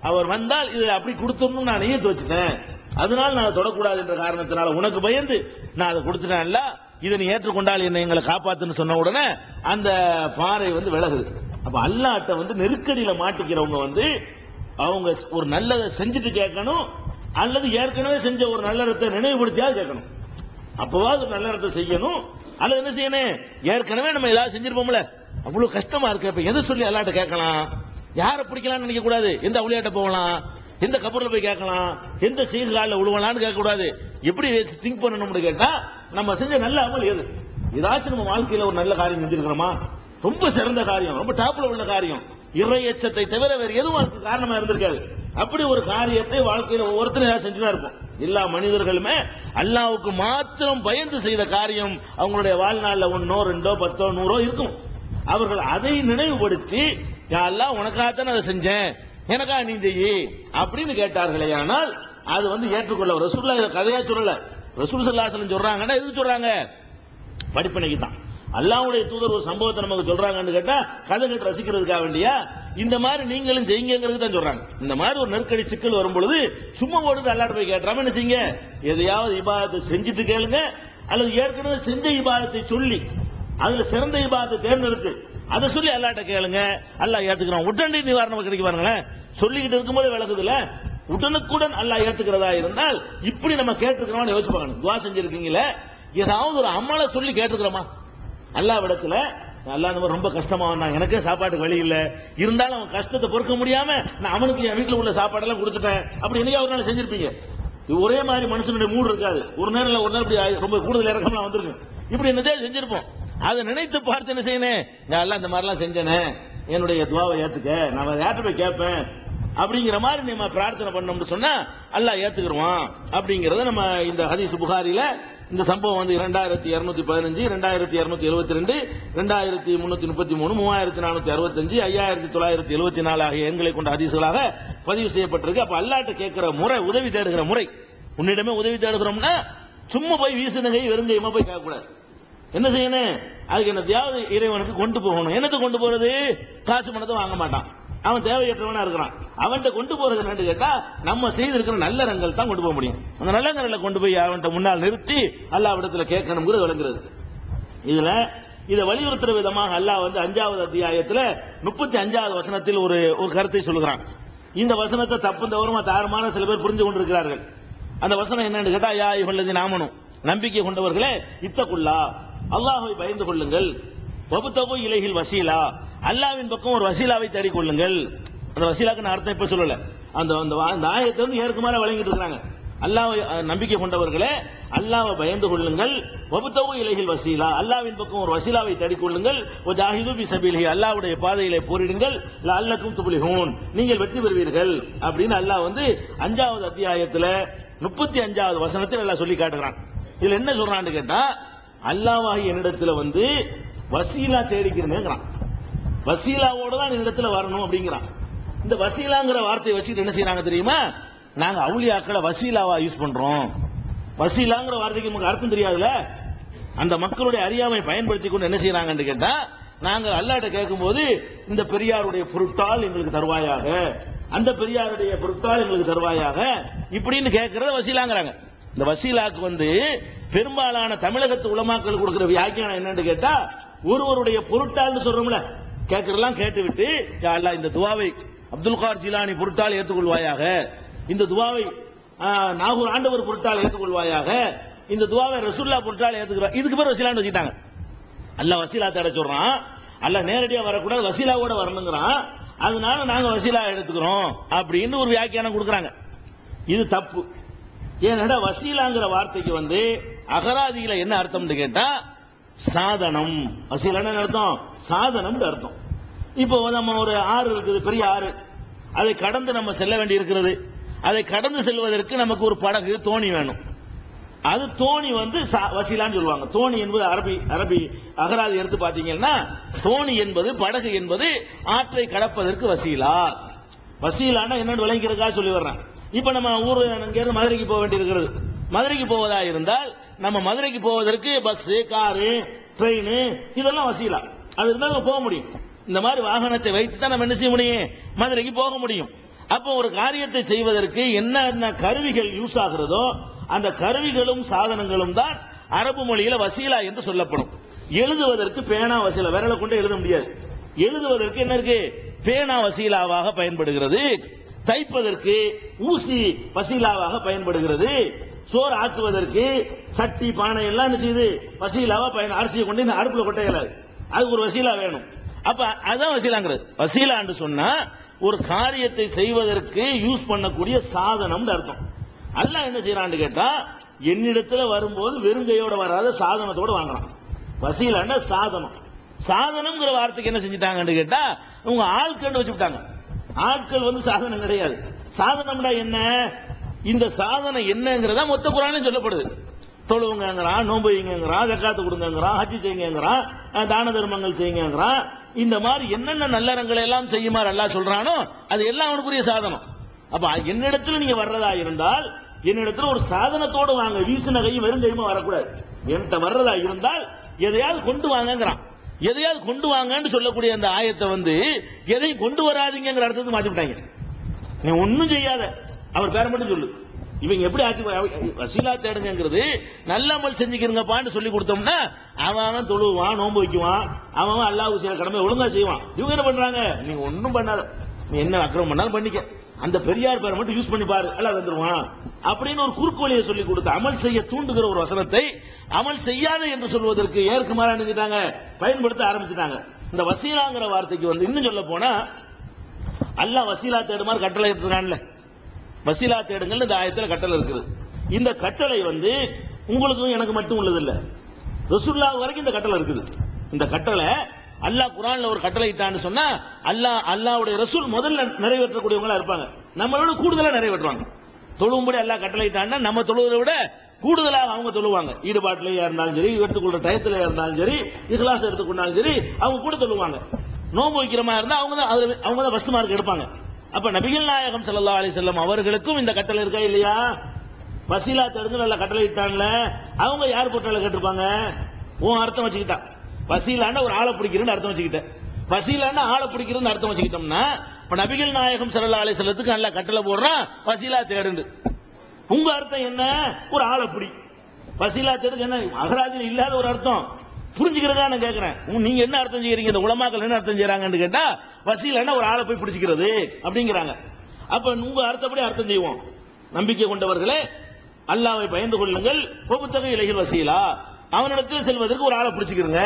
அவர் வந்தால் இது அப்படி கொடுத்துடணும் நான் நியத்து வச்சுட்டேன், அதனால நான் தொடக்கூடாது என்ற காரணத்தினால உனக்கு பயந்து நான் அதை கொடுத்துட்டேன்ல, இதை நீ ஏற்றுக்கொண்டால் என்னை எங்களை காப்பாத்துன்னு சொன்ன உடனே அந்த பாறை வந்து விலகுது. அப்ப அல்லாஹ்ட்ட வந்து நெருக்கடியில மாட்டிக்கிறவங்க வந்து அவங்க ஒரு நல்லதை செஞ்சுட்டு கேட்கணும், அல்லது ஏற்கனவே செஞ்ச ஒரு நல்லறத்தை நினைவுபடுத்தியாவது கேட்கணும். அப்பவாது ஒரு நல்லறத்தை செய்யணும். அல்லது என்ன செய்யணும், ஏற்கனவே நம்ம ஏதாவது செஞ்சிருப்போம்ல, அவ்வளவு கஷ்டமா இருக்கு, அப்ப எதை சொல்லி அல்லாஹ்ட்ட கேட்கலாம், யாரை பிடிக்கலாம்னு நினைக்க கூடாது, எந்த அவுளியாட்ட போகலாம், எந்த கபூர்ல போய் கேட்கலாம், எந்த சீர்கால விழுவலான்னு கேட்க கூடாது. எப்படி திங்க் பண்ணணும்னு கேட்டா, நம்ம செஞ்ச நல்ல அமல் எது, ஏதாச்சும் நம்ம வாழ்க்கையில ஒரு நல்ல காரியம் செஞ்சிருக்கிறோமா, ரொம்ப சிறந்த காரியம், ரொம்ப டாப்ல உள்ள காரியம், இறை எச்சத்தை தவிர வேறு எதுவும் அதுக்கு காரணமா இருந்திருக்காது. அப்படி ஒரு காரியத்தை வாழ்க்கையில ஒவ்வொருத்தரும் செஞ்சுதான் இருப்போம். எல்லா மனிதர்களுமே அல்லாஹ்வுக்கு மாத்திரம் பயந்து செய்த காரியம் அவங்களுடைய வாழ்நாள்ல 1, 2, 10, 100 இருக்கும். அவர்கள் அதை நினைவுபடுத்தி, யா அல்லாஹ் உனக்காகத்தான் அதை செஞ்சேன், எனக்கா நீ செய்யி அப்படின்னு கேட்டார்களே, ஆனால் அது வந்து ஏற்றுக்கொள்ள. ரசூலுல்லாஹ் இதை கதையா சொல்லல, ரசூல் ஸல்லல்லாஹு அலைஹி வஸல்லம் சொல்றாங்கன்னா எதுக்கு சொல்றாங்க, படிப்பனைக்கு தான். அல்லாஹ்வுடைய தூதர் ஒரு சம்பவத்தை நமக்கு சொல்றாங்கன்னு கேட்டா கதை கேட்டு ரசிக்கிறதுக்காக வேண்டியா, இந்த மாதிரி நீங்களும் செய்யுங்கிறது தான் சொல்றாங்க. இந்த மாதிரி ஒரு நெருக்கடி சிக்கல் வரும் பொழுது சும்மா ஓடுது அல்லாஹ்ட்ட போய் கேட்றாம என்ன செய்யுங்க, எதையாவது இபாதத்தை செஞ்சுட்டு கேளுங்க, அல்லது ஏற்கனவே செஞ்ச இபாதத்தை சொல்லி அதுல சிறந்த இபாதத்தை தேர்ந்தெடுத்து அதை சொல்லி அல்லாஹ்ட்ட கேளுங்க, அல்லாஹ் ஏத்துக்கிறான். உடனடி நிவாரணம் கிடைக்க பாருங்களேன். சொல்லிக்கிட்டு இருக்கும்போது விளக்குதுல, உடனுக்குடன் அல்லாஹ் ஏத்துக்கிறதா இருந்தால் இப்படி நம்ம கேட்டுக்கிறோம்னு யோசிச்சு பார்க்கணும். துவா செஞ்சிருக்கீங்களே, ஏதாவது ஒரு அமலை சொல்லி கேட்டுக்கிறோமா அல்லாஹ்விடத்துல? அல்லாஹ் இந்த மாதிரி ரொம்ப கஷ்டமா வந்தான், எனக்கே சாப்பாட்டுக்கு வழி இல்ல, இருந்தாலும் அவன் கஷ்டத்தை பொறுக்க முடியாம நான் அவனுக்கு என் வீட்டுல உள்ள சாப்பாடெல்லாம் கொடுத்துட்டேன், அப்படி என்னையா ஒரு நாள் செஞ்சிருப்பீங்க? ஒரே மாதிரி மனுஷனுடைய மூடு இருக்காது, ஒரு நேரம் ஒரு நாள் இப்படி ரொம்ப கூடுதல் இறக்கம்லாம் வந்திருக்கு, இப்படி என்னதே செஞ்சிருப்போம். அதை நினைத்து பார்த்து என்ன செய்யணும், நான் இந்த மாதிரிலாம் செஞ்சேனே, என்னுடைய துவாவை ஏத்துக்க, நான் யார்கிட்ட போய் கேட்பேன் அப்படிங்கிற மாதிரி நம்ம பிரார்த்தனை பண்ணோம்னு சொன்னா அல்லாஹ் ஏத்துக்குருவான் அப்படிங்கறத நம்ம இந்த ஹதீஸ் புகாரில இந்த சம்பவம் வந்து 2215, 2272, 2333, 3465, 5974 ஆகிய எண்களை கொண்ட ஹதீஸ்களாக பதிவு செய்யப்பட்டிருக்கு. அப்ப அல்லாஹ்ட்ட கேட்கிற முறை, உதவி தேடுகிற முறை, உன்னிடமே உதவி தேடுகிறோம்னா சும்மா போய் வீசுனகை வெறுங்கையுமா போய் கேட்கக்கூடாது. என்ன செய்யணும், அதுக்கு என்னத்தையாவது இறைவனுக்கு கொண்டு போகணும். என்னத்தை கொண்டு போறது? காசு பணத்தை வாங்க மாட்டான், அவன் தேவையற்றவனா இருக்கிறான். அவன்கிட்ட கொண்டு போறது என்னன்னு கேட்டா நம்ம செய்திருக்கிற நல்லறங்கள் தான் கொண்டு போக முடியும். அந்த நல்லறங்களை கொண்டு போய் அவன்கிட்ட முன்னால் நிறுத்தி அல்லாஹ்விடத்துல கேட்கணுங்கிறது விளங்குறது. இதுல இதை வலியுறுத்துற விதமாக அல்லாஹ் வந்து 5வது அத்தியாயத்துல 35வது வசனத்தில் ஒரு கருத்தை சொல்கிறான். இந்த வசனத்தை தப்பு தவறுமா தாறுமாற சில பேர் புரிஞ்சு கொண்டிருக்கிறார்கள். அந்த வசனம் என்னன்னு கேட்டா, யா அய்யுஹல்லதீன ஆமனு, நம்பிக்கை கொண்டவர்களே, இத்தகுல்லா, அல்லாஹ்வை பயந்து கொள்ளுங்கள், வபுதகு இலைஹில் வசீலா, அல்லாஹ்வின் பக்கம் ஒரு வசீலாவை தேடிக் கொள்ளுங்கள். அந்த வசீலாக்கு நான் அர்த்தம் இப்ப சொல்லல, அந்த ஆயத்தை வந்து ஏற்குமாற வழங்கிட்டு இருக்காங்க. அல்லாஹ்வை நம்பிக்கை கொண்டவர்களே, அல்லாஹ்வை பயந்து கொள்ளுங்கள், வபுதகு இலைஹில் வசீலா, அல்லாஹ்வின் பக்கம் ஒரு வசீலாவை தேடிக் கொள்ளுங்கள், வஜாஹிது ஃபீ ஸபீலிஹி, அல்லாஹ்வுடைய பாதையிலே போரிடுங்கள், லஅல்லக்கும் துஃப்லிஹூன், நீங்கள் வெற்றி பெறுவீர்கள் அப்படின்னு அல்லாஹ் வந்து 5வது அத்தியாயத்துல 35வது வசனத்தில் அல்லாஹ் சொல்லி காட்டுகிறான். இதுல என்ன சொல்றான்னு கேட்டா, அல்லாஹ்வாகி என்னிடத்துல வந்து வசீலா தேடிக்கிறேங்கிறான், வசீலாவோட தான் என்னிடத்துல வரணும் அப்படிங்கிறான். இந்த வசீலாங்கிற வார்த்தையை வச்சுட்டு என்ன செய்யறாங்க தெரியுமா, நாங்க அவுலியாக்களை வசீலாவா யூஸ் பண்றோம். வசீலாங்கிற வார்த்தைக்கு நமக்கு அர்த்தம் தெரியாதுல, அந்த மக்களுடைய அறியாமை பயன்படுத்தி கொண்டு என்ன செய்யறாங்கன்னு கேட்டா, நாங்க அல்லாஹ்ட்ட கேட்கும்போது இந்த பெரியாருடைய பொருட்டால் எங்களுக்கு தருவாயாக, அந்த பெரியாருடைய பொருட்டால் எங்களுக்கு தருவாயாக இப்படின்னு கேட்கறத வசீலாங்கிறாங்க. இந்த வசீலாக்கு வந்து பெரும்பாலான தமிழகத்து உலமாக்கள் கொடுக்கிற வியாக்கியானம் என்னன்னு கேட்டா, ஒருவருடைய பொருட்டால்னு சொல்றோம்ல, கேட்கறதெல்லாம் கேட்டுவிட்டு யா அல்லாஹ் இந்த துவாவை அப்துல் கார் ஜிலானி பொருட்டால் ஏற்றுக்கொள்வாயாக, இந்த துவாவை நாகூர் ஆண்டவர் பொருட்டால் ஏற்றுக்கொள்வாயாக, இந்த துவாவை ரசூல்லா பொருட்டால் ஏற்றுக்கிறார், இதுக்கு பேர் வசீலான்னு வச்சுட்டாங்க. அல்லாஹ் வசீலா தேட சொல்றான், அல்லாஹ் நேரடியா வரக்கூடாது, வசீலாவோட வரணுங்கிறான், அதனால நாங்க வசீலா எடுத்துக்கிறோம் அப்படின்னு ஒரு வியாக்கியானம் கொடுக்கறாங்க. இது தப்பு. ஏன்னா வசீலாங்கிற வார்த்தைக்கு வந்து அகராதியில என்ன அர்த்தம்னு கேட்டா, சாதனம். வசீலான்னு அர்த்தம் சாதனம் அர்த்தம். இப்போ நம்ம ஒரு ஆறு இருக்குது, பெரிய ஆறு, அதை கடந்து நம்ம செல்ல வேண்டி இருக்கிறது. அதை கடந்து செல்வதற்கு நமக்கு ஒரு படகு, தோணி வேணும். அது தோணி வந்து வசீலான்னு சொல்லுவாங்க. தோணி என்பது அரபி அகராதி எடுத்து பாத்தீங்கன்னா, தோணி என்பது படகு என்பது ஆற்றை கடப்பதற்கு வசீலா. வசீலான்னா என்னன்னு விளங்கிறதுக்காக சொல்லி வர்றேன். இப்ப நம்ம ஊர் இங்க இருந்து மதுரைக்கு போக வேண்டி இருக்கிறது. மதுரைக்கு போவதா இருந்தால் நம்ம மதுரைக்கு போவதற்கு பஸ், காரு, ட்ரெயின் இதெல்லாம் வசீலா. அது இருந்தாலும் போக முடியும். இந்த மாதிரி வாகனத்தை வைத்து தான் நம்ம என்ன செய்ய முடியும், மதுரைக்கு போக முடியும். அப்போ ஒரு காரியத்தை செய்வதற்கு என்ன கருவிகள் யூஸ் ஆகிறதோ அந்த கருவிகளும் சாதனங்களும் தான் அரபு மொழியில வசீலா என்று சொல்லப்படும். எழுதுவதற்கு பேனா வசீலா, விரலை கொண்டு எழுத முடியாது. எழுதுவதற்கு என்ன இருக்கு, பேனா வசீலாவாக பயன்படுகிறது. தைப்பதற்கு ஊசி வசீலாவாக பயன்படுகிறது. சோறு ஆக்குவதற்கு சட்டி, பானை எல்லாம் என்ன செய்யுது, வசீலாவா அரிசியை கொண்டு இந்த அடுப்புல கொட்ட இயலாது, அதுக்கு ஒரு வசீலா வேணும். அப்ப அதான் வசீலாங்கிறது. வசீலான்னு சொன்னா ஒரு காரியத்தை செய்வதற்கு யூஸ் பண்ணக்கூடிய சாதனம் அர்த்தம். அல்லாஹ் என்ன செய்யறான்னு கேட்டா, என்னிடத்துல வரும்போது வெறுங்கையோட வராத சாதனத்தோட வாங்குறான். வசீலான சாதனம். சாதனம்ங்கிற வார்த்தைக்கு என்ன செஞ்சிட்டாங்கன்னு கேட்டா, உங்க ஆட்கள் வச்சுட்டாங்க. ஆட்கள் வந்து சாதனம் கிடையாது. சாதனம்டா என்ன, இந்த சாதனம் என்னங்கிறதா மொத்த குர்ஆனே சொல்லப்படுது. தொழுவுங்கிறான், நோன்பு வைங்கிறான், ஜக்காத்து கொடுங்கிறான், ஹஜ் செய்யுங்கிறான், தான தர்மங்கள் செய்யுங்கிறான். இந்த மாதிரி என்னென்ன நல்லறங்களை எல்லாம் செய்யுமாறு அல்லாஹ் சொல்றானோ அது எல்லாம் அவனுக்குரிய சாதனம். அப்ப என்னிடத்துல நீங்க வர்றதா இருந்தால் என்னிடத்துல ஒரு சாதனத்தோடு வாங்க, வீசின கையும் வெறும் கையுமா வரக்கூடாது. என்கிட்ட வர்றதா இருந்தால் எதையாவது கொண்டு வாங்கங்கிறான். எதையாவது கொண்டு வாங்கன்னு சொல்லக்கூடிய அந்த ஆயத்தை வந்து எதையும் கொண்டு வராதீங்கிற அர்த்தத்துக்கு மாத்தி விட்டாங்க. நீ ஒன்னும் செய்யாத, அவர் பேர மட்டும் சொல்லு. இவங்க எப்படி ஆக்கி வசீலா தேடுங்கிறது நல்ல அமல் செஞ்சுக்கிறங்கப்பான்னு சொல்லி கொடுத்தோம்னா அவன் தொழுவான், நோன்பு வைக்குவான், அவன் அல்லாஹ்வுக்கு சில கடமை ஒழுங்கா செய்வான். இவங்க என்ன பண்றாங்க, நீங்க ஒன்னும் பண்ணாத, நீ என்ன அக்கிரமம் பண்ணாலும் பண்ணிக்க, அந்த பெரியார் பேரை மட்டும் யூஸ் பண்ணி பாரு, எல்லாம் வந்துருவான் அப்படின்னு ஒரு குறுக்கு வழியை சொல்லி கொடுத்து அமல் செய்ய தூண்டுகிற ஒரு வசனத்தை அமல் செய்யாத என்று சொல்வதற்கு ஏற்குமாறு நினைச்சிட்டாங்க, பயன்படுத்த ஆரம்பிச்சுட்டாங்க. இந்த வசீலாங்கிற வார்த்தைக்கு வந்து இன்னும் சொல்ல போனா அல்லாஹ் வசீலா தேடுமாறு கட்டளை இருக்கான்ல, வசீலா தேடுங்கள் இந்த ஆயத்துல கட்டளை இருக்குது. இந்த கட்டளை வந்து உங்களுக்கும் எனக்கு மட்டும் உள்ளது இல்ல, ரசூலுல்லாஹ் வரைக்கும் இந்த கட்டளை இருக்குது. இந்த கட்டளை அல்லாஹ் குர்ஆன்ல ஒரு கட்டளை இட்டான்னு சொன்னா அல்லாஹ்வுடைய ரசூல் முதல்ல நிறைவேற்றக்கூடியவங்களா இருப்பாங்க, நம்மளோட கூடுதலா நிறைவேற்றுவாங்க. தொழுவும்படி அல்லாஹ் கட்டளை இட்டான்னா நம்ம தொழுவதை விட கூடுதலாக அவங்க தொழுவாங்க. ஈடுபாட்டிலேயே இருந்தாலும் சரி, எடுத்துக்கொள்ற டயத்திலே இருந்தாலும் சரி, இஹ்லாஸ் எடுத்துக்கொண்டாலும் சரி, அவங்க கூட தொழுவாங்க. நோன்பு வைக்கிற மாதிரி இருந்தா அவங்க தான் ஃபர்ஸ்ட் மார்க் எடுப்பாங்க. அப்ப நபிகள் நாயகம் ஸல்லல்லாஹு அலைஹி வஸல்லம் அவர்களுக்கும் இந்த கட்டளை இருக்கா இல்லையா? வசீலா தேடுங்க நல்ல கட்டளை இட்டான்ல, அவங்க யார் போட்டால கேட்டிருப்பாங்க? உன் அர்த்தம் வச்சுக்கிட்டா, வசீலான ஒரு ஆளை பிடிக்கிறேன்னு அர்த்தம் வச்சுக்கிட்டேன், வசீலான ஆளை பிடிக்கிறேன்னு அர்த்தம் வச்சுக்கிட்டோம்னா இப்ப நபிகள் நாயகம் ஸல்லல்லாஹு அலைஹி வஸல்லத்துக்கு நல்ல கட்டளை போடுறான் வசீலா தேடுண்டு. உங்க அர்த்தம் என்ன? ஒரு ஆளை பிடி. வசீலா தேடுங்க என்ன அகராதியில் இல்லாத ஒரு அர்த்தம், புரிஞ்சுக்கிறதா நான் கேட்கிறேன். நீங்க என்ன அர்த்தம் செய்யறீங்க, இந்த உலமாக்கள் என்ன அர்த்தம் செய்யறாங்கன்னு கேட்டா வசீலான ஒரு ஆளை போய் பிடிச்சிக்கிறது அப்படிங்கிறாங்க. அப்ப உங்க அர்த்தப்படி அர்த்தம் செய்வோம். நம்பிக்கை கொண்டவர்களே அல்லாஹ்வை பயந்து கொள்ளுங்கள், பொபுத்தகை இலைகள் வசீலா, அவனிடத்தில் செல்வதற்கு ஒரு ஆளை பிடிச்சிக்கிறங்க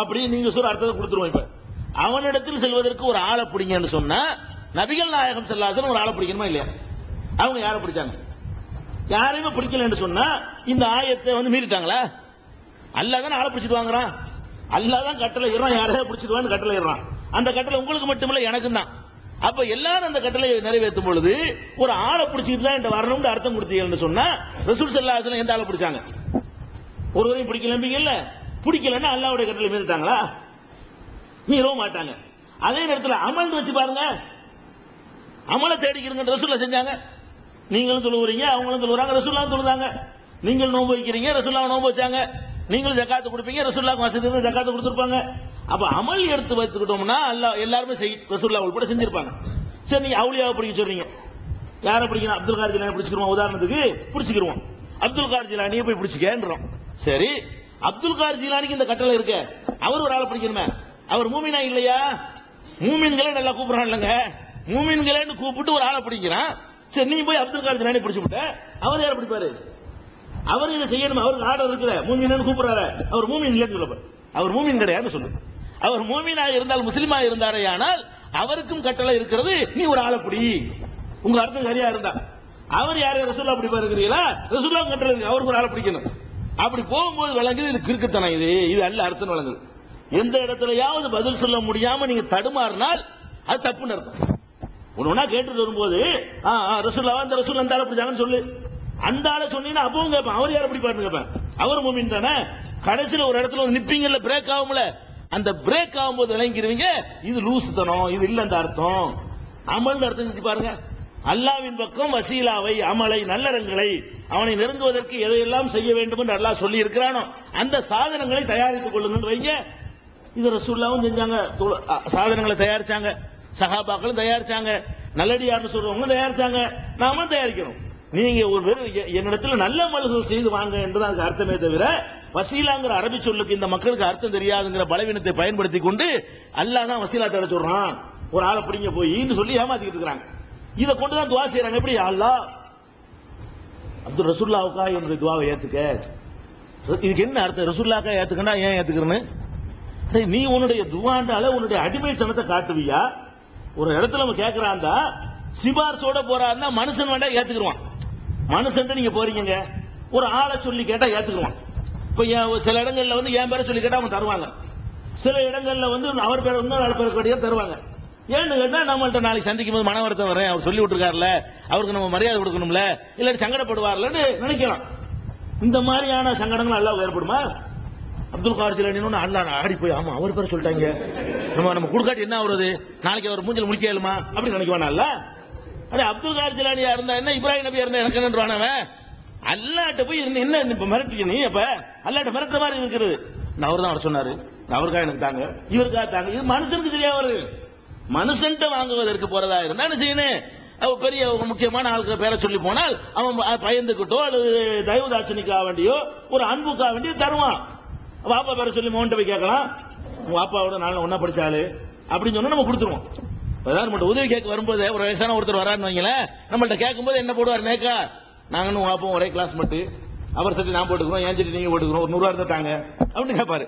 அப்படி நீங்க சொல்ற அர்த்தத்தை கொடுத்துருவோம். இப்ப அவனிடத்தில் செல்வதற்கு ஒரு ஆளை பிடிங்கன்னு சொன்னா நபிகள் நாயகம் ஸல்லல்லாஹு அலைஹி வஸல்லம் ஒரு ஆளை பிடிக்கணுமா இல்லையா? அவங்க யாரை பிடிச்சாங்க? யாரையுமே பிடிக்கலன்னு சொன்னா இந்த ஆயத்தை வந்து மீறிட்டாங்களா? அல்லாஹ் தான் ஆளை பிடிச்சிட்டு வாங்குறான், அல்லாஹ் தான் கட்டளை இறான், யாரையா பிடிச்சிட்டு கட்டளை இறான். அந்த கட்டளை உங்களுக்கு மட்டுமில்ல எனக்கும் தான். அப்ப எல்லாரும் அந்த கட்டளையை நிறைவேற்றும் பொழுது ஒரு ஆளை பிடிச்சிட்டு தான் இந்த வரணும்னு அர்த்தம் கொடுத்தீங்கன்னு சொன்னா ரசூல் ஸல்லல்லாஹு அலைஹி வஸல்லம் எந்த ஆளை பிடிச்சாங்க? ஒருவரையும் பிடிக்கல, பிடிக்கலன்னா அல்லாஹ்வுடைய கட்டளை மீறிட்டாங்களா? மீறவும் மாட்டாங்க. அதே நேரத்தில் அமல் வச்சு பாருங்க, அமலை தேடிக்கிறீங்க ரசூலுல்லாஹ் செஞ்சாங்க. நீங்களும் தொழுவுறீங்க, அவங்களும் தொழுறாங்க, ரசூலுல்லாஹ் தொழுதாங்க. நீங்கள் நோன்பு வைக்கிறீங்க, ரசூலுல்லாஹ் நோன்பு வச்சாங்க. நீங்களும் ஜகாத்து கொடுப்பீங்க, ரசூலுல்லாஹ் வசதி இருந்தா ஜகாத்து கொடுத்திருப்பாங்க. அப்ப அமல் எடுத்து வைத்துக்கிட்டோம்னா அல்லாஹ் எல்லாருமே ரசூலுல்லாஹ் உட்பட செஞ்சிருப்பாங்க. சரி, நீங்க அவுலியாவை பிடிக்க சொல்றீங்க, யாரை பிடிக்கணும்? அப்துல் காதர் ஜிலானி பிடிச்சிக்கிறோம், உதாரணத்துக்கு பிடிச்சிக்கிறோம். அப்துல் காதர் ஜிலானியை போய் பிடிச்சிக்கன்றோம். சரி, அப்துல் காதர் ஜிலானிக்கு இந்த கட்டளை இருக்கு, அவர் ஒரு ஆளை பிடிக்கணுமே, அவர் மூமினா இல்லையா? மூமின்களே நல்லா கூப்பிடுறான் இல்லங்க, மூமின்களேன்னு கூப்பிட்டு ஒரு ஆளை பிடிக்கிறான். சரி, நீ போய் அப்துல் காதர் ஜிலானி பிடிச்சு விட்ட, அவர் யாரை பிடிப்பாரு? அவர் இதை செய்யணும், அவருக்கு ஆர்டர் இருக்கிற, மூமின்னு கூப்பிடுறாரு, அவர் மூமின் இல்லைன்னு சொல்லப்ப, அவர் மூமின் கிடையாதுன்னு சொல்லு. அவர் மூமினாக இருந்தால் முஸ்லிமா இருந்தாரே, ஆனால் அவருக்கும் கட்டளை இருக்கிறது, நீ ஒரு ஆளை பிடி. உங்க அர்த்தம் சரியா இருந்தா அவர் யாரையும் ரசூலுல்லாஹ் அப்படி பாருக்கிறீங்களா? ரசூலுல்லாஹ் கட்டளை இருக்கு, அவருக்கு ஒரு ஆளை பிடிக்கணும். அப்படி போகும்போது விளங்குது இது கிறுக்குத்தனம், இது அல்ல அர்த்தம் விளங்குது. எந்த இடத்துலயாவது பதில் சொல்ல முடியாம நீங்க தடுமாறினால் அது தப்புன்னு அர்த்தம். ஒன்னா கேட்டுட்டு வரும்போது ரசூலுல்லாஹ் அந்த ரசூல் அந்த ஆளை பிடிச்சாங்கன்னு சொல்லு, அந்த ஆளை சொன்னீங்கன்னா அப்பவும் கேட்பேன், அவர் யாரை அப்படி பாருங்க கேட்பேன், அவர் மூமின் தானே. கடைசியில் ஒரு இடத்துல வந்து நிப்பீங்கல்ல, பிரேக் ஆகும்ல, அந்த பிரேக் ஆகும்போது விளங்கிடுவீங்க இது லூசுத்தனம், இது இல்ல அந்த அர்த்தம். அமல் அர்த்தம் செஞ்சு பாருங்க. அல்லாஹ்வின் பக்கம் வசீலாவை, அமலை, நல்லறங்களை, அவனை நெருங்குவதற்கு எதையெல்லாம் செய்ய வேண்டும் என்று அல்லாஹ் சொல்லி இருக்கிறானோ அந்த சாதனங்களை தயாரித்துக் கொள்ளுங்கள் வைங்க. இது ரசூலுல்லாஹ்வும் செஞ்சாங்க, சாதனங்களை தயாரிச்சாங்க, சஹாபாக்களும் தயாரிச்சாங்க, நல்லடியார்னு சொல்றவங்களும் தயாரிச்சாங்க, நாம தயாரிக்கணும். நீங்க ஒரு என்னிடத்துல நல்ல அமல்கள் செய்து வாங்க என்றுதான் அதுக்கு அர்த்தமே தவிர வசீலாங்கிற அரபி சொல்லுக்கு இந்த மக்களுக்கு அர்த்தம் தெரியாதுங்கிற பலவீனத்தை பயன்படுத்தி கொண்டு அல்லாஹ் தான் வசீலா தேட சொல்றான், ஒரு ஆளை பிடிங்க போய் சொல்லி ஏமாத்திக்கிட்டு இருக்கிறாங்க. இதை கொண்டுதான் துவா செய்யறாங்க. எப்படி? அல்லாஹ் அப்துல் ரசூலுல்லாஹ்வுக்கா என்னுடைய துவாவை ஏத்துக்க. இதுக்கு என்ன அர்த்தம்? ரசூலுல்லாஹ்க்கா ஏத்துக்கனா ஏன் ஏத்துக்கிறேன்னு நீ உன்னுடைய துவாண்டால உன்னுடைய அடிமைத்தனத்தை காட்டுவியா? ஒரு இடத்துல நம்ம கேட்கிறாந்தா சிபார்சோட போறாருன்னா மனுஷன் வேண்டா ஏத்துக்குருவான். மனுஷன் நீங்க போறீங்க, ஒரு ஆளை சொல்லி கேட்டா ஏத்துக்குவான். இப்ப சில இடங்கள்ல வந்து என் பேரை சொல்லி கேட்டா அவங்க தருவாங்க, சில இடங்கள்ல வந்து அவர் பேர் இன்னொரு ஆள் பேர் கேட்டா தருவாங்க. ஏன்னு கேட்டா நம்மள்ட்ட நாளைக்கு சந்திக்கும் போது மனவருத்தம் வரேன், அவர் சொல்லி விட்டுருக்காருல, அவருக்கு நம்ம மரியாதை கொடுக்கணும்ல, இல்லாட்டி சங்கடப்படுவார்லன்னு நினைக்கலாம். இந்த மாதிரியான சங்கடங்கள் அல்லாஹ் ஏற்படுமா? அப்துல் காதர் ஜிலானி அல்லாஹ் ஆடி போய் ஆமா அவர் பேரை சொல்லிட்டாங்க, நம்ம குடுக்காட்டி என்ன ஆகுறது, நாளைக்கு அவர் மூஞ்சில் முடிக்கலுமா அப்படி நினைக்குவானா? அல்ல அடே அப்துல் காதர் ஜிலானியா இருந்தா என்ன, இப்ராஹிம் நபியா இருந்தா எனக்கு என்னன்றானவன் அல்லாட்ட போய் என்ன இப்ப மிரட்டிக்க நீ? அப்ப அல்லாட்ட மிரட்டுற மாதிரி இருக்குது. அவர் தான் அவர் சொன்னாரு, அவருக்காக எனக்கு தாங்க, இவருக்காக தாங்க. இது மனுஷனுக்கு தெரியாது. அவரு மனுஷன்ட்ட வாங்குவதற்கு போறதா இருந்தா என்ன செய்யணும்? பெரிய முக்கியமான ஆளுக்கு பேரை சொல்லி போனால் அவன் பயந்துக்கிட்டோ அல்லது தயவுதாட்சணிக்காக வேண்டியோ ஒரு அன்புக்காக வேண்டியோ தருவான். வாப்பா பேரை சொல்லி மோன்ட்ட போய் கேட்கலாம், உங்க வாப்பாவோட நாள் ஒன்னா படிச்சாலு அப்படின்னு சொன்னா நம்ம கொடுத்துருவோம். நம்மள்ட்ட உதவி கேட்க வரும்போது ஒரு வயசான ஒருத்தர் வரான்னு வைங்களேன், நம்மள்ட்ட கேட்கும்போது என்ன போடுவார் நேக்கா, நாங்களும் வாப்போம் ஒரே கிளாஸ் மட்டும், அவர் சட்டி நான் போட்டுக்கிறோம், ஏன் சட்டி நீங்க போட்டுக்கிறோம், ஒரு 100 ரூபா தாங்க அப்படின்னு கேட்பாரு.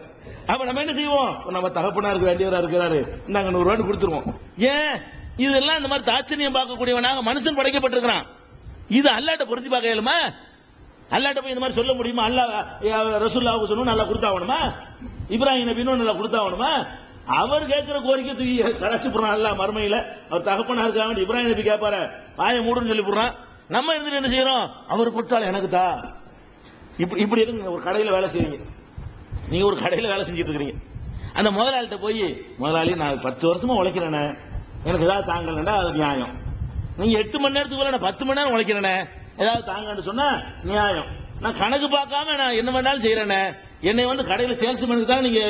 அப்ப நம்ம என்ன செய்வோம், நம்ம தகப்பனா இருக்க வேண்டியவரா இருக்கிறாரு, நாங்க 100 ரூபான்னு கொடுத்துருவோம். ஏன் இதெல்லாம் இந்த மாதிரி தாட்சணியம் பார்க்கக்கூடியவனாக மனுஷன் படைக்கப்பட்டிருக்கிறான். இது அல்லாட்ட பொருத்தி பார்க்க இயலுமா? அல்லாட்ட போய் இந்த மாதிரி சொல்ல முடியுமா? அல்லா ரசூலுல்லாஹ்வுக்கு சொன்னோம் நல்லா கொடுத்தாவணுமா? இப்ராஹிம் நபின்னு நல்லா கொடுத்தாவணுமா? அவர் கேட்கிற கோரிக்கை தூக்கி கடைசி போறான் அல்ல மறுமையில. அவர் தகப்பனா இருக்க வேண்டிய இப்ராஹிம் நபி கேட்பாரு, வாயை மூடுன்னு சொல்லி போடுறான். நம்ம இருந்துட்டு என்ன செய்யறோம், அவர் கொடுத்தாலும் எனக்கு தா. இப்படி இருக்கு. ஒரு கடையில வேலை செய்றீங்க, நீங்க ஒரு கடையில வேலை செஞ்சுட்டு இருக்கீங்க. அந்த முதலாளிட்ட போய், முதலாளி நான் 10 வருஷமா உழைக்கிறேனே, எனக்கு ஏதாவது தாங்கலன்னா அது நியாயம். நீங்க 8 மணி நேரத்துக்கு நான் 10 மணி நேரம் உழைக்கிறேனே, ஏதாவது தாங்கன்னு சொன்னா நியாயம். நான் கணக்கு பார்க்காம நான் என்ன வேணாலும் செய்யறேனே, என்னை வந்து கடையில சேல்ஸ்மேனுக்கு தான் நீங்க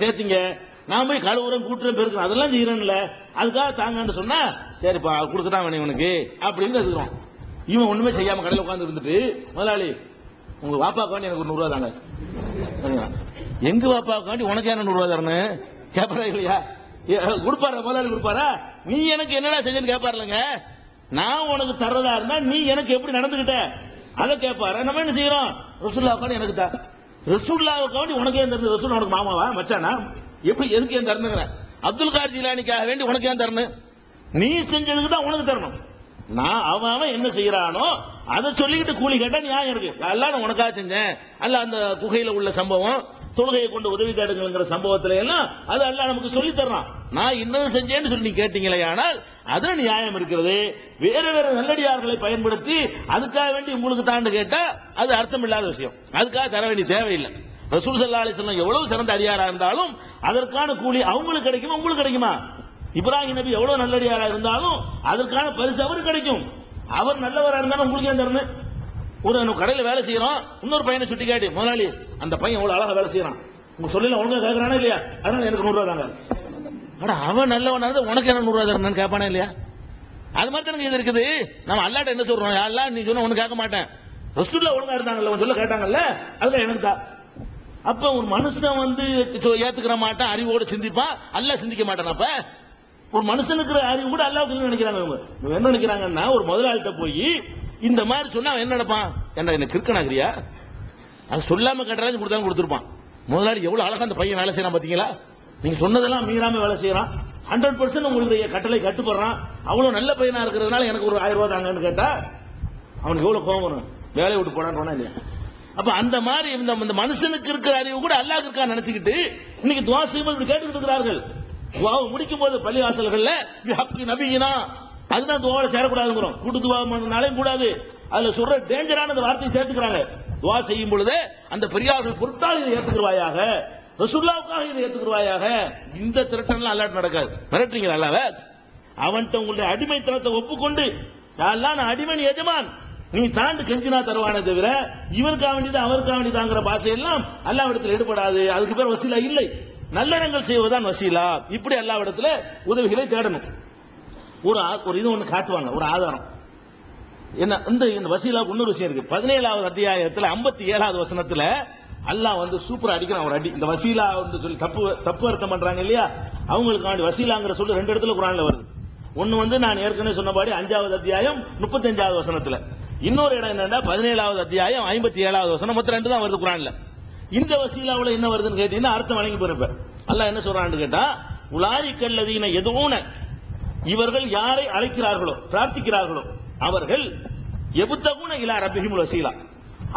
சேர்த்தீங்க, நான் போய் கழுவுறேன் கூட்டுறேன் பெருக்கிறேன் அதெல்லாம் செய்யறேன்ல, அதுக்காக தாங்கன்னு சொன்னா சரிப்பா கொடுத்துட்டான் வேணும் இவனுக்கு அப்படின்னு இருக்கிறோம். இவன் ஒண்ணுமே செய்யாம கடையில் உட்கார்ந்து இருந்துட்டு, முதலாளி உங்க வாப்பாக்காண்டி எனக்கு ஒரு 100 ரூபா தாங்க. எங்க வாப்பாக்காண்டி உனக்கு என்ன 100 ரூபா தரணும் கேட்பாரா இல்லையா? கொடுப்பாரா முதலாளி? கொடுப்பாரா? நீ எனக்கு என்னடா செஞ்சேன்னு கேட்பாருலங்க. நான் உனக்கு தர்றதா இருந்தா நீ எனக்கு எப்படி நடந்துகிட்ட அதை கேட்பாரு. நம்ம என்ன செய்யறோம், ரசூலுல்லாஹ்வுக்காண்டி எனக்கு தா. ரசூலுல்லாஹ்வுக்காண்டி உனக்கு ஏன் தரணும்? ரசூல் உனக்கு மாமாவா மச்சானா? எப்படி எதுக்கு ஏன் தரணுங்கிற? அப்துல் கார் ஜிலானிக்காக வேண்டி உனக்கு ஏன் தரணும்? நீ செஞ்சதுக்கு தான் உனக்கு தரணும். நான் அவன் என்ன செய்யறானோ அதை சொல்லிக்கிட்டு கூலி கேட்டா நியாயம் இருக்கு. அல்ல நான் உனக்காக செஞ்சேன், அல்ல அந்த குகையில உள்ள சம்பவம், தொழுகையை கொண்டு உதவி தேடுங்கிற சம்பவத்துல எல்லாம் அது அல்ல நமக்கு சொல்லி தர்றான். நான் இன்னும் செஞ்சேன்னு சொல்லி கேட்டீங்களே, ஆனால் அதுல நியாயம் இருக்கிறது. வேற வேற நல்லடியார்களை பயன்படுத்தி அதுக்காக வேண்டி உங்களுக்கு தாண்டு கேட்டா அது அர்த்தம் இல்லாத விஷயம். அதுக்காக தர வேண்டிய தேவையில்லை. ரசூல் ஸல்லல்லாஹு அலைஹி வஸல்லம் எவ்வளவு சிறந்த அடியாரா இருந்தாலும் அதற்கான கூலி அவங்களுக்கு கிடைக்குமா உங்களுக்கு கிடைக்குமா? இப்ராஹிம் நபி எவ்வளவு நல்லடியாரா இருந்தாலும் அதற்கான பரிசு அவருக்கு கிடைக்கும். அவர் நல்லவரா இருந்தாலும் உங்களுக்கு ஏன் தரணும்? ஒரு கடையில் வேலை செய்யறோம், இன்னொரு பையனை சுட்டி காட்டி, முதலாளி அந்த பையன் எவ்வளவு அழகா வேலை செய்யறான், உங்க சொல்லல ஒழுங்கா கேட்கறானா இல்லையா, அதனால எனக்கு 100 ரூபா தாங்க. அட அவன் நல்லவனா இருந்தா உனக்கு என்ன 100 ரூபா தரணும்னு கேட்பானே இல்லையா? அது மாதிரி தானே இது இருக்குது. நம்ம அல்லாட்ட என்ன சொல்றோம், அல்லாஹ் நீ சொன்ன ஒண்ணு கேட்க மாட்டேன், ரசூலுல்லாஹ் ஒழுங்கா இருந்தாங்கல்ல உன் சொல்ல கேட்டாங்கல்ல அதுல எனக்கு தான். அப்ப ஒரு மனுஷன் வந்து ஏத்துக்கிற மாட்டான், அறிவோடு சிந்திப்பான், அல்லாஹ் சிந்திக்க மாட்டான். அப்ப ஒரு மனுஷனுக்கு அறிவு கூட அல்லாஹ்வுக்கு நினைக்கிறாங்க. இவங்க என்ன நினைக்கிறாங்கன்னா, ஒரு முதலாளிட்ட போய் இந்த மாதிரி சொன்னா என்ன நடப்பான், என்ன கிறுக்கனாகிறியா, அது சொல்லாம கட்டுறாச்சு கொடுத்தாலும் கொடுத்துருப்பான். முதலாளி எவ்வளவு அழகா அந்த பையன் வேலை செய்யறான் பாத்தீங்களா, நீங்க சொன்னதெல்லாம் மீறாம வேலை செய்யறான், 100% உங்களுடைய கட்டளை கட்டுப்படுறான், அவ்வளவு நல்ல பையனா இருக்கிறதுனால எனக்கு ஒரு 1000 ரூபாய் தாங்கன்னு கேட்டா அவனுக்கு எவ்வளவு கோபம் வரும், வேலையை விட்டு போடான்னு இல்லையா? அப்ப அந்த மாதிரி இந்த மனுஷனுக்கு இருக்கிற அறிவு கூட அல்லாஹ் இருக்கா நினைச்சுக்கிட்டு இன்னைக்கு துவா செய்யும்போது இப்படி கேட்டுக்கிட்டு இருக்கிறார்கள். துவாவை முடிக்கும் போது பள்ளிவாசல்கள்ல நபியினா அதுதான் துவாவோட சேரக்கூடாதுங்கிறோம். கூட்டு துவானாலையும் கூடாது. அதுல சொல்ற டேஞ்சரான வார்த்தையை சேர்த்துக்கிறாங்க. துவா செய்யும் பொழுது அந்த பெரியார்கள் பொருட்டால் இதை ஏத்துக்குவாயாக, ரசூலுல்லாஹ்வுக்காக இதை ஏத்துக்குவாயாக. இந்த திரட்டெல்லாம் அல்லாஹ் நடக்காது. மிரட்டுறீங்க அல்லாஹ்வை. அவன்கிட்ட உங்களுடைய அடிமைத்தனத்தை ஒப்புக்கொண்டு அல்லாஹ் நான் அடிமை எஜமான் நீ தாண்டு கெஞ்சினா தருவானே தவிர இவருக்காக வேண்டியது அவருக்காக வேண்டியதாங்கிற பாசையெல்லாம் அல்லாஹ்விடத்தில் ஈடுபடாது. அதுக்கு பேர் வசீலா இல்லை, நல்லறங்கள் செய்வதுதான் வசீலா. இப்படி அல்லாஹ்விடத்தில் உதவிகளை தேடணும். ஒரு இது ஒன்று காட்டுவாங்க, ஒரு ஆதாரம் என்ன, இந்த வசீலாவுக்கு இன்னொரு விஷயம் இருக்கு. 17வது அத்தியாயத்தில் 57வது வசனத்துல அல்லாஹ் வந்து சூப்பரா அடிக்கிறான் ஒரு அடி. இந்த வசீலா சொல்லி தப்பு அர்த்தம் பண்றாங்க இல்லையா, அவங்களுக்காண்டி வசீலாங்கிற சொல்லி 2 இடத்துல குர்ஆன்ல வருது. ஒன்னு வந்து நான் ஏற்கனவே சொன்னபடி 5வது அத்தியாயம் 35வது வசனத்துல, இன்னொரு இடம் என்னன்னா 17வது அத்தியாயம் 57வது வசனம். மொத்தம் 2 தான் வருது குர்ஆன்ல. இந்த வசீலாவுல என்ன வருதுன்னு கேட்டீங்கன்னா அர்த்தம் வழங்கி போறப்ப அல்லாஹ் என்ன சொல்றான்னு கேட்டா, உலாயிக்கல்லதீன யதுஊன, இவர்கள் யாரை அழைக்கிறார்களோ பிரார்த்திக்கிறார்களோ அவர்கள் எபுத்தகுன இலா ரப்பிஹிமுல் வசீலா,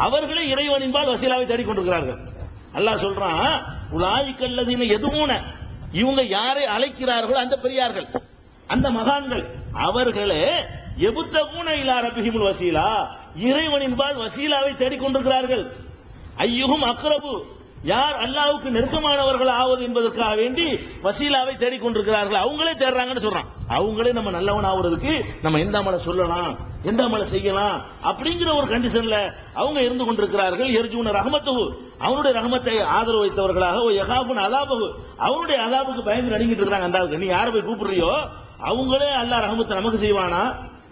அவர்களே இறைவனின்பால் வசீலாவை தேடிக் கொண்டிருக்கிறார்கள். அல்லாஹ் சொல்றான் உலாயிக்கல்லதீன யதுஊன, இவங்க யாரை அழைக்கிறார்களோ அந்த பெரியார்கள் அந்த மகான்கள் அவர்களே எபுத்தகுன இலா ரப்பிஹிமுல் வசீலா, இறைவனின்பால் வசீலாவை தேடிக் கொண்டிருக்கிறார்கள். ஐயுஹும் அக்ரபு, யார் அல்லாஹ்வுக்கு நெருக்கமானவர்கள் ஆவது என்பதற்காக வேண்டி வசீலாவை தேடிக் கொண்டிருக்கிறார்கள். அவங்களே தேடுறாங்கன்னு சொல்றான். அவங்களே நம்ம நல்லவன் ஆகுறதுக்கு நம்ம எந்த அமலை சொல்லலாம், எந்த அமலை செய்யலாம் அப்படிங்கிற ஒரு கண்டிஷன்ல அவங்க இருந்து கொண்டிருக்கிறார்கள். எர்ஜூன ரஹமத்துஹு, அவனுடைய ரஹமத்தை ஆதரவு வைத்தவர்களாக, யகாஃபுன அஸாபஹு, அவனுடைய அஸாபுக்கு பயந்து நடுங்கிட்டு இருக்காங்க. அந்த ஆளுக்கு நீ யாரை போய் கூப்பிடுறியோ அவங்களே அல்லாஹ் ரஹமத்தை நமக்கு செய்வானா,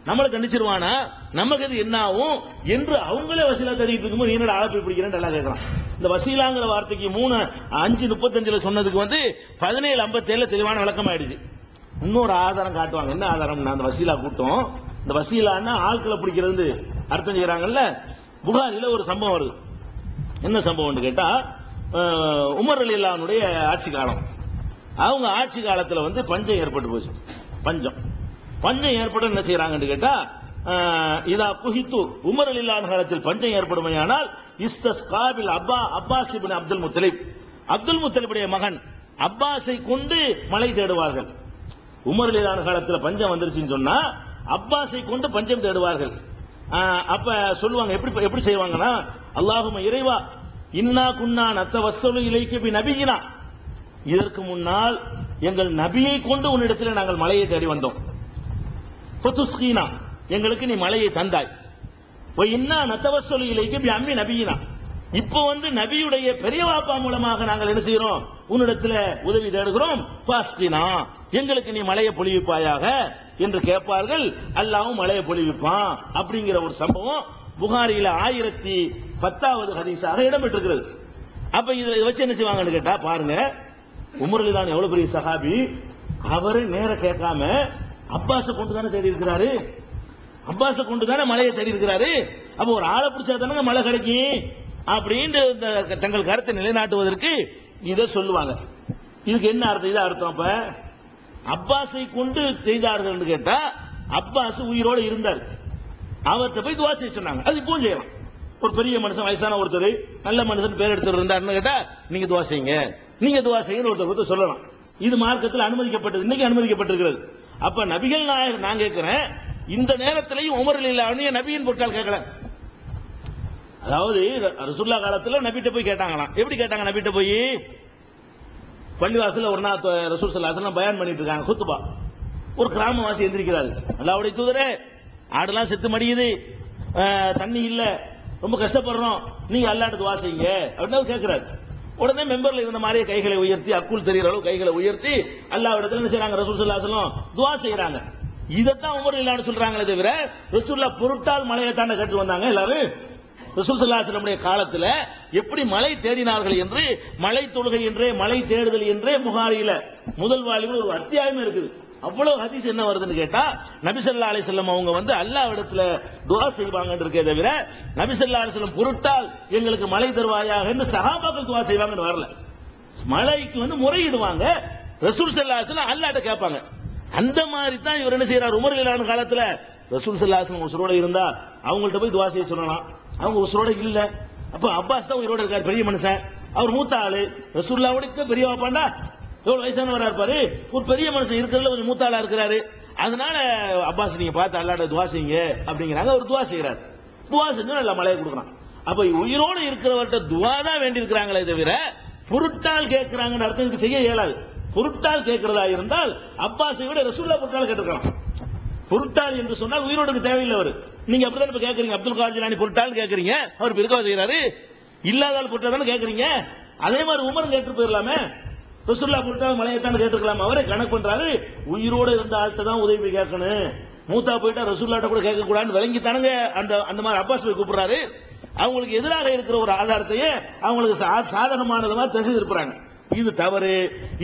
நம்மளை கண்டிச்சிருவானா, நமக்கு அது என்ன ஆகும் என்று அவங்களே வசீலா தேடிட்டு இருக்கும்போது நீ என்னடா ஆளை போய் பிடிக்கிறேன்னு எல்லாம் கேட்கலாம். இந்த வசீலாங்கிற வார்த்தைக்கு 3:5:35 சொன்னதுக்கு வந்து 17:57 தெளிவான விளக்கம் ஆயிடுச்சு. இன்னொரு ஆதாரம் காட்டுவாங்க. என்ன ஆதாரம்? அந்த வசீலா கூட்டம், இந்த வசீலான்னா ஆட்களை பிடிக்கிறது அர்த்தம் செய்யறாங்கல்ல. புகாரில ஒரு சம்பவம் வருது. என்ன சம்பவம்னு கேட்டா, உமர் ரலியல்லாஹுடைய ஆட்சி காலம். அவங்க ஆட்சி காலத்துல பஞ்சம் ஏற்பட்டு போச்சு. பஞ்சம் ஏற்பட என்ன செய்யறாங்கன்னு கேட்டா, இதா குஹித்து உமர் ரலியல்லாஹு காலத்தில் பஞ்சம் ஏற்படுமையானால் இஸ்தஸ்காபில் அப்பாஸ் இப்னு அப்துல் முத்தலிப், அப்துல் முத்தலிபுடைய மகன் அப்பாஸை கொண்டு மழை தேடுவார்கள். உமர் ரலியல்லாஹு காலத்தில் பஞ்சம் வந்துருச்சுன்னு சொன்னா அப்பாஸை கொண்டு பஞ்சம் தேடுவார்கள். அப்ப சொல்லுவாங்க, எப்படி செய்வாங்கன்னா, அல்லாஹும்ம இறைவா இன்னா குன்னா நத்தவஸ்ஸலு இலைக்க பி நபியினா, இதற்கு முன்னால் எங்கள் நபியை கொண்டு உன்னிடத்தில் நாங்கள் மலையை தேடி வந்தோம். ஃபதுஸ்கீனா, எங்களுக்கு நீ மலையை தந்தாய். இன்னா நத்தவஸ்ஸலு இலைக்க பி அம்மி நபியினா, இப்போ நபியுடைய பெரிய வாப்பா மூலமாக நாங்கள் என்ன செய்யறோம், உன்னிடத்தில் உதவி தேடுகிறோம். பாஸ்கினா, எங்களுக்கு நீ மலையை பொழிவிப்பாயாக என்று கேட்பார்கள். அல்லாஹ்வும் மலையை பொழிவிப்பான். அப்படிங்கிற ஒரு சம்பவம் புகாரில 1010வது ஹதீஸாக இடம்பெற்றிருக்கிறது. அப்ப இதை வச்சு என்ன செய்வாங்கன்னு கேட்டா, பாருங்க உமர் ரலியல்லாஹு எவ்வளவு பெரிய சஹாபி. அவரு நேர கேட்காம அப்பாஸை கொண்டு தானே தேடி இருக்கிறாரு, அப்பாஸை கொண்டு தானே மலையை தேடி இருக்கிறாரு. அப்ப ஒரு ஆளை பிடிச்சா தானே மழை கிடைக்கும் அப்படின்னு தங்கள் கருத்தை நிலைநாட்டுவதற்கு இதை சொல்லுவாங்க. இதுக்கு என்ன அர்த்தம்? இது அர்த்தம். அப்ப அப்பாஸை கொண்டு செய்தார்கள் கேட்டா, அப்பாஸ் உயிரோடு இருந்தார், அவர்கிட்ட போய் துவா செய்ய சொன்னாங்க. அது இப்போ செய்யலாம். ஒரு பெரிய மனுஷன், வயசான ஒருத்தர், நல்ல மனுஷன் பேர் எடுத்து இருந்தாருன்னு கேட்டா, நீங்க துவா செய்யுங்க, நீங்க துவா செய்யுங்க ஒருத்தர் சொல்லலாம். இது மார்க்கத்தில் அனுமதிக்கப்பட்டது, இன்னைக்கு அனுமதிக்கப்பட்டிருக்கிறது. அப்ப நபிகள் நாயகம், நான் கேட்கிறேன், இந்த நேரத்திலையும் உமர் ரலியல்லாஹு நபியின் பொருட்கள் கேட்கல. அதாவது ரசூலுல்லாஹ் காலத்துல நபிட்ட போய் கேட்டாங்களாம். எப்படி கேட்டாங்க? நபிட்ட போய் பள்ளிவாசல்ல ஒரு நாள் ரசூல் ஸல்லல்லாஹு அலைஹி வஸல்லம் பயான் பண்ணிட்டு இருக்காங்க, குத்பா. ஒரு கிராமவாசி எந்திரிக்கிறாரு, அல்லாஹ்வுடைய தூதரே, ஆடெல்லாம் செத்து மடியுது, தண்ணி இல்ல, ரொம்ப கஷ்டப்படுறோம், நீங்க அல்லாஹ்ட்ட துஆ செய்யுங்க அப்படின்னு கேட்கிறாரு. உடனே மெம்பர்ல இருந்த மாதிரியே கைகளை உயர்த்தி, அக்குல் தெரிகிற அளவு கைகளை உயர்த்தி அல்லாஹ்விடத்துல என்ன செய்றாங்க, ரசூல் ஸல்லல்லாஹு அலைஹி வஸல்லம் துஆ செய்றாங்க. இதைத்தான் உமர் ரலியல்லாஹு சொல்றாங்களே தவிர, ரசூலுல்லாஹ் பொருட்டால் மலையை தாண்ட கட்டு வந்தாங்க எல்லாரும். ரசூல் ஸல்லல்லாஹு அலைஹி வஸல்லம் காலத்துல எப்படி மலை தேடினார்கள் என்று, மலை தொழுகை என்றே, மலை தேடுதல் என்றே புகாரில முதல் வால்யூம்ல ஒரு அத்தியாயம் இருக்குது. அவ்வளவு ஹதீஸ் என்ன வருதுன்னு கேட்டா, நபி ஸல்லல்லாஹு அலைஹி வஸல்லம் அவங்க அல்லாஹ்விடத்துல துஆ செய்வாங்கன்னு இருக்கே தவிர, நபி ஸல்லல்லாஹு அலைஹி வஸல்லம் பொருட்டால் எங்களுக்கு மலை தருவாயாக என்று சஹாபாக்கள் துஆ செய்வாங்கன்னு வரல. மலைக்கு முறையிடுவாங்க, ரசூல் ஸல்லல்லாஹு அலைஹி வஸல்லம் அல்லாஹ்ட்ட கேட்பாங்க. அந்த மாதிரி தான் இவர் என்ன செய்யறார், உமர் ரலியல்லாஹு காலத்துல ரசூல் ஸல்லல்லாஹு அலைஹி வஸல்லம் உசுரோட இருந்தா அவங்கள்ட்ட போய் துஆ செய்ய சொல்லலாம். அவங்க உசுரோட இல்ல. அப்ப அப்பாஸ் தான் உயிரோட இருக்காரு, பெரிய மனுஷன், அவர் மூத்த ஆளு, ரசூலுல்லாஹ்வுடைய பெரிய வாப்பாண்டா, எவ்வளவு வயசானவரா இருப்பாரு, ஒரு பெரிய மனுஷன் இருக்கிறதுல ஒரு மூத்த ஆளா இருக்கிறாரு. அதனால அப்பாஸ் நீங்க பார்த்து அல்லாஹ்ட்ட துஆ செய்யுங்க அப்படிங்கிறாங்க. அவர் துஆ செய்யறாரு. துஆ செஞ்சு நல்ல மலையை கொடுக்குறான். அப்ப உயிரோடு இருக்கிறவர்கிட்ட துஆ தான் வேண்டி இருக்கிறாங்களே தவிர, பொருட்டால் கேட்கிறாங்கன்னு அர்த்தம் இதுக்கு செய்ய இயலாது. பொருட்டால் கேட்கிறதா இருந்தால் அப்பாஸை விட ரசூலுல்லாஹ் பொருட்டால் கேட்டுக்கலாம். பொருட்டால் என்று சொன்னால் உயிரோடுக்கு தேவையில்லை. அவர் நீங்க அப்படிதான் இப்ப கேட்கறீங்க, அப்துல் காதர் ஜிலானி பொருட்டால் கேட்கறீங்க, அவர் பிறக்கவா செய்யறாரு, இல்லாதால் பொருட்டா தானே கேட்கறீங்க. அதே மாதிரி உமர் கேட்டு போயிடலாமே, ரசூலுல்லாஹ் பொருட்டால் மலையத்தான் கேட்டுக்கலாம். அவரே கணக்கு பண்றாரு, உயிரோடு இருந்த ஆள்கிட்ட தான் உதவி கேட்கணும், மூத்தா போயிட்டா ரசூலுல்லாஹ்ட்ட கூட கேட்க கூடாதுன்னு விளங்கித்தானுங்க அந்த மாதிரி அப்பாஸ் போய் கூப்பிடுறாரு. அவங்களுக்கு எதிராக இருக்கிற ஒரு ஆதாரத்தையே அவங்களுக்கு சாதகமானது மாதிரி தெரிஞ்சு இருப்பாங்க. இது தவறு,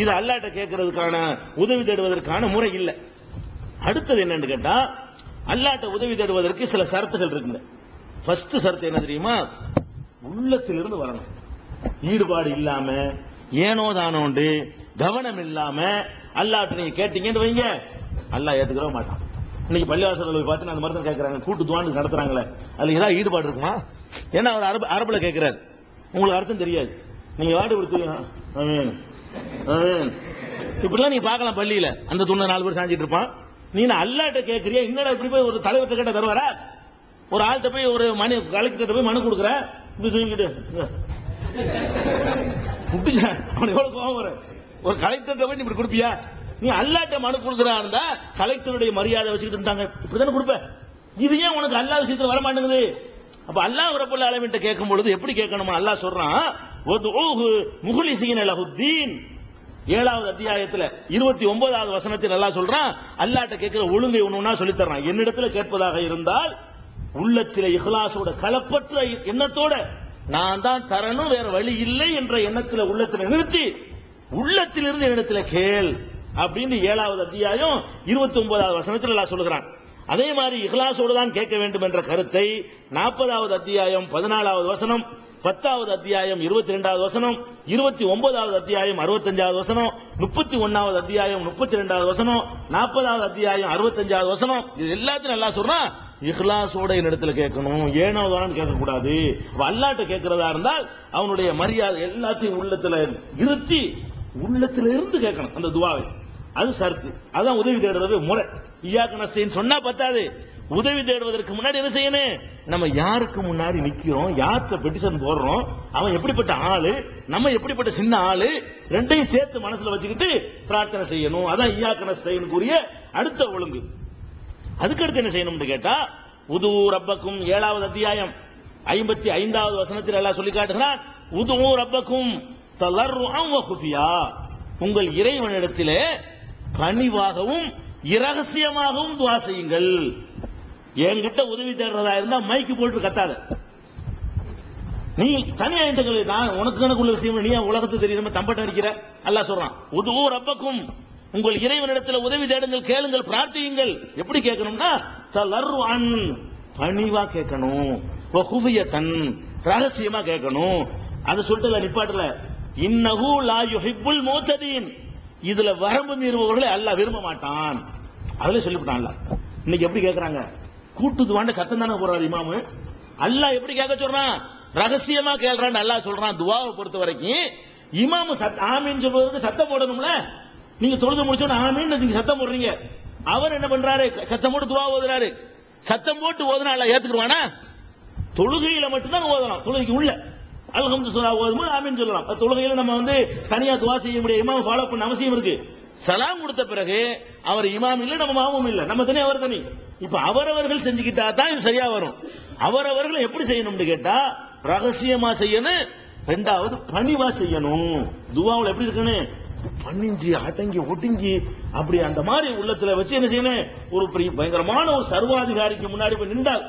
இது அல்லாஹ்ட்ட கேட்கறதுக்கான உதவி தேடுவதற்கான முறை இல்லை. அடுத்தது என்னன்னு கேட்டா, அல்லாஹ்ட்ட உதவி தேடுவதற்கு சில சரத்துகள் இருக்குங்க. ஃபர்ஸ்ட் சரத்து என்ன தெரியுமா, உள்ளத்திலிருந்து வரணும். ஈடுபாடு இல்லாம, ஏனோ தானோண்டு, கவனம் இல்லாம அல்லாஹ்ட்ட நீங்க கேட்டீங்கன்னு வைங்க, அல்லாஹ் ஏத்துக்கவே மாட்டான். இன்னைக்கு பள்ளிவாசல்ல போய் பார்த்து அந்த மாதிரி தான் கேட்கறாங்க, கூட்டு துவாண்டு நடத்துறாங்களே, அதுல ஏதாவது ஈடுபாடு இருக்குமா? ஏன்னா அவர் அரபுல கேட்கிறாரு, உங்களுக்கு அர்த்தம் தெரியாது, நீங்க வாட்டு கொடுத்து இப்படிலாம் நீங்க பார்க்கலாம். பள்ளியில அந்த துண்ண 4 பேர் சாஞ்சிட்டு இருப்பான். நீ அல்லாஹ்ட்ட கேட்கறியா, என்னடா இப்படி போய் ஒரு தலைவர்கிட்ட கேட்ட தருவாரா? ஒரு ஆள்கிட்ட போய் ஒரு மனு கலெக்டர் போய் மனு கொடுக்குற, இப்படி தூங்கிட்டு அவன் எவ்வளவு கோபம் வர, ஒரு கலெக்டர் போய் இப்படி கொடுப்பியா? நீ அல்லாஹ்ட்ட மனு கொடுக்குறா இருந்தா கலெக்டருடைய மரியாதை வச்சுக்கிட்டு இருந்தாங்க, இப்படிதானே கொடுப்ப. இது ஏன் உனக்கு அல்லாஹ் விஷயத்துல வர மாட்டேங்குது? அப்ப அல்லாஹ் ரப்பல் ஆலமீன்ட்ட கேட்கும் பொழுது எப்படி கேட்கணுமா? அல்லாஹ் சொல்றான், வதுஊஹு முஹ்லிஸீன லஹுத்தீன். 7வது அத்தியாயத்துல 29வது வசனத்தில் அல்லாஹ் சொல்றான், அல்லாஹ்ட்ட கேட்கிற ஒழுங்கை ஒண்ணுன்னா சொல்லி தர்றான். என்னிடத்துல கேட்பதாக இருந்தால் உள்ளத்திலே இஹ்லாஸோட, கலப்பற்ற எண்ணத்தோட, நான் தான் தரணும், வேற வழி இல்லை என்ற எண்ணத்துல உள்ளத்துல நிறுத்தி, உள்ளத்திலிருந்து என்னிடத்துல கேள், அப்படின்னு 7வது அத்தியாயம் 29வது வசனத்தில் அல்லாஹ் சொல்லுகிறான். அதே மாதிரி இஹ்லாஸோடு தான் கேட்க வேண்டும் என்ற கருத்தை 40வது அத்தியாயம் 14வது வசனம், 10வது அத்தியாயம் 22வது வசனம், 29வது அத்தியாயம் 65வது வசனம், 31வது அத்தியாயம் 32வது வசனம், 40வது அத்தியாயம் 65வது வசனம், இது எல்லாத்தையும் அல்லாஹ் சொல்றான் இஹ்லாஸோட என்னிடத்துல கேட்கணும், ஏனோ தானு கேட்க கூடாது. அல்லாஹ்ட்ட கேட்கிறதா இருந்தால் அவனுடைய மரியாதை எல்லாத்தையும் உள்ளத்துல இருத்தி உள்ளத்துல இருந்து கேட்கணும் அந்த துஆவை. அது ஷர்த். அதான் உதவி தேடுறது முறை. இய்யாக நஸ்தஈன் சொன்னா பத்தாது, உதவி தேடுவதற்கு முன்னாடி என்ன செய்யணும்? நம்ம யாருக்கு முன்னாடி நிக்கிறோம், யார்கிட்ட பெட்டிஷன் போடுறோம், அவன் எப்படிப்பட்ட ஆளு, நம்ம எப்படிப்பட்ட சின்ன ஆளு, ரெண்டையும் சேர்த்து மனசுல வச்சுக்கிட்டு பிரார்த்தனை செய்யணும். அதான் இய்யாக நஸ்தஈன் கூறிய அடுத்த ஒழுங்கு. அதுக்கடுத்து என்ன செய்யணும்னு கேட்டா, உது ரப்பக்கும் 7வது அத்தியாயம் 55வது வசனத்தில் அல்லாஹ் சொல்லி காட்டுகிறான், உது ரப்பக்கும் தலர்ருஅன் வ குஃபியா, உங்கள் இறைவனிடத்திலே பணிவாகவும் இரகசியமாகவும் துஆ செய்யுங்கள். என்கிட்ட உதவி தேடுறதா இருந்தா மைக்கு போட்டு கத்தாத, நீ தனியா நான் உனக்கு எனக்குள்ள விஷயம் நீ உலகத்துக்கு தெரியாம தம்பட்டம் அடிக்கிற. அல்லாஹ் சொல்றான், உது ரப்பக்கும், உங்கள் இறைவனிடத்தில் உதவி தேடுங்கள், கேளுங்கள், பிரார்த்தியுங்கள். எப்படி கேட்கணும்னா தலர்ருஅன், பணிவா கேட்கணும், வ குஃபியத்தன், ரகசியமா கேட்கணும். அது சொல்லிட்டு நிப்பாட்டல, இன்னஹு லா யுஹிப்புல் முஅ்ததீன், இதுல வரம்பு மீறுபவர்களை அல்லாஹ் விரும்ப மாட்டான். அதுல சொல்லிவிட்டான் அல்லாஹ். இன்னைக்கு எப்படி கேட்கறாங்க? கூட்டுதுவாண்ட சத்தம் தானே போறாரு இமாமு. அல்லாஹ் எப்படி கேட்க சொல்றான்? ரகசியமா கேள்றான் அல்லாஹ் சொல்றான். துஆவை பொறுத்த வரைக்கும் இமாமு ஆமீன் சொல்றதுக்கு சத்தம் போடணும்ல. நீங்க தொழுது முடிச்சோன்னு ஆமீன் நீங்க சத்தம் போடுறீங்க, அவர் என்ன பண்றாரு? சத்தம் போட்டு துஆ ஓதுறாரு. சத்தம் போட்டு ஓதுனா அல்லாஹ் ஏத்துக்குவானா? தொழுகையில மட்டும்தான் ஓதலாம். தொழுகைக்கு உள்ள அல்ஹம்துலில்லாஹ் ஓதும்போது ஆமீன் சொல்லலாம். தொழுகையில நம்ம தனியா துஆ செய்ய முடியாது, இமாம் ஃபாலோ பண்ண அவசியம் இருக்கு. சலாம் கொடுத்த பிறகு அவர் இமாம் இல்ல, நம்ம மாமும் இல்ல, நம்ம தனி அவர் தனி. இப்ப அவரவர்கள் செஞ்சுக்கிட்டா தான் இது சரியா வரும். அவரவர்கள் எப்படி செய்யணும்னு கேட்டா ரகசியமா செய்யணும், ரெண்டாவது பணிவா செய்யணும். துஆவுல எப்படி இருக்குன்னு பணிஞ்சு அடங்கி ஒடுங்கி அப்படி அந்த மாதிரி உள்ளத்துல வச்சு என்ன செய்யணும்? ஒரு பயங்கரமான ஒரு சர்வாதிகாரிக்கு முன்னாடி போய் நின்றால்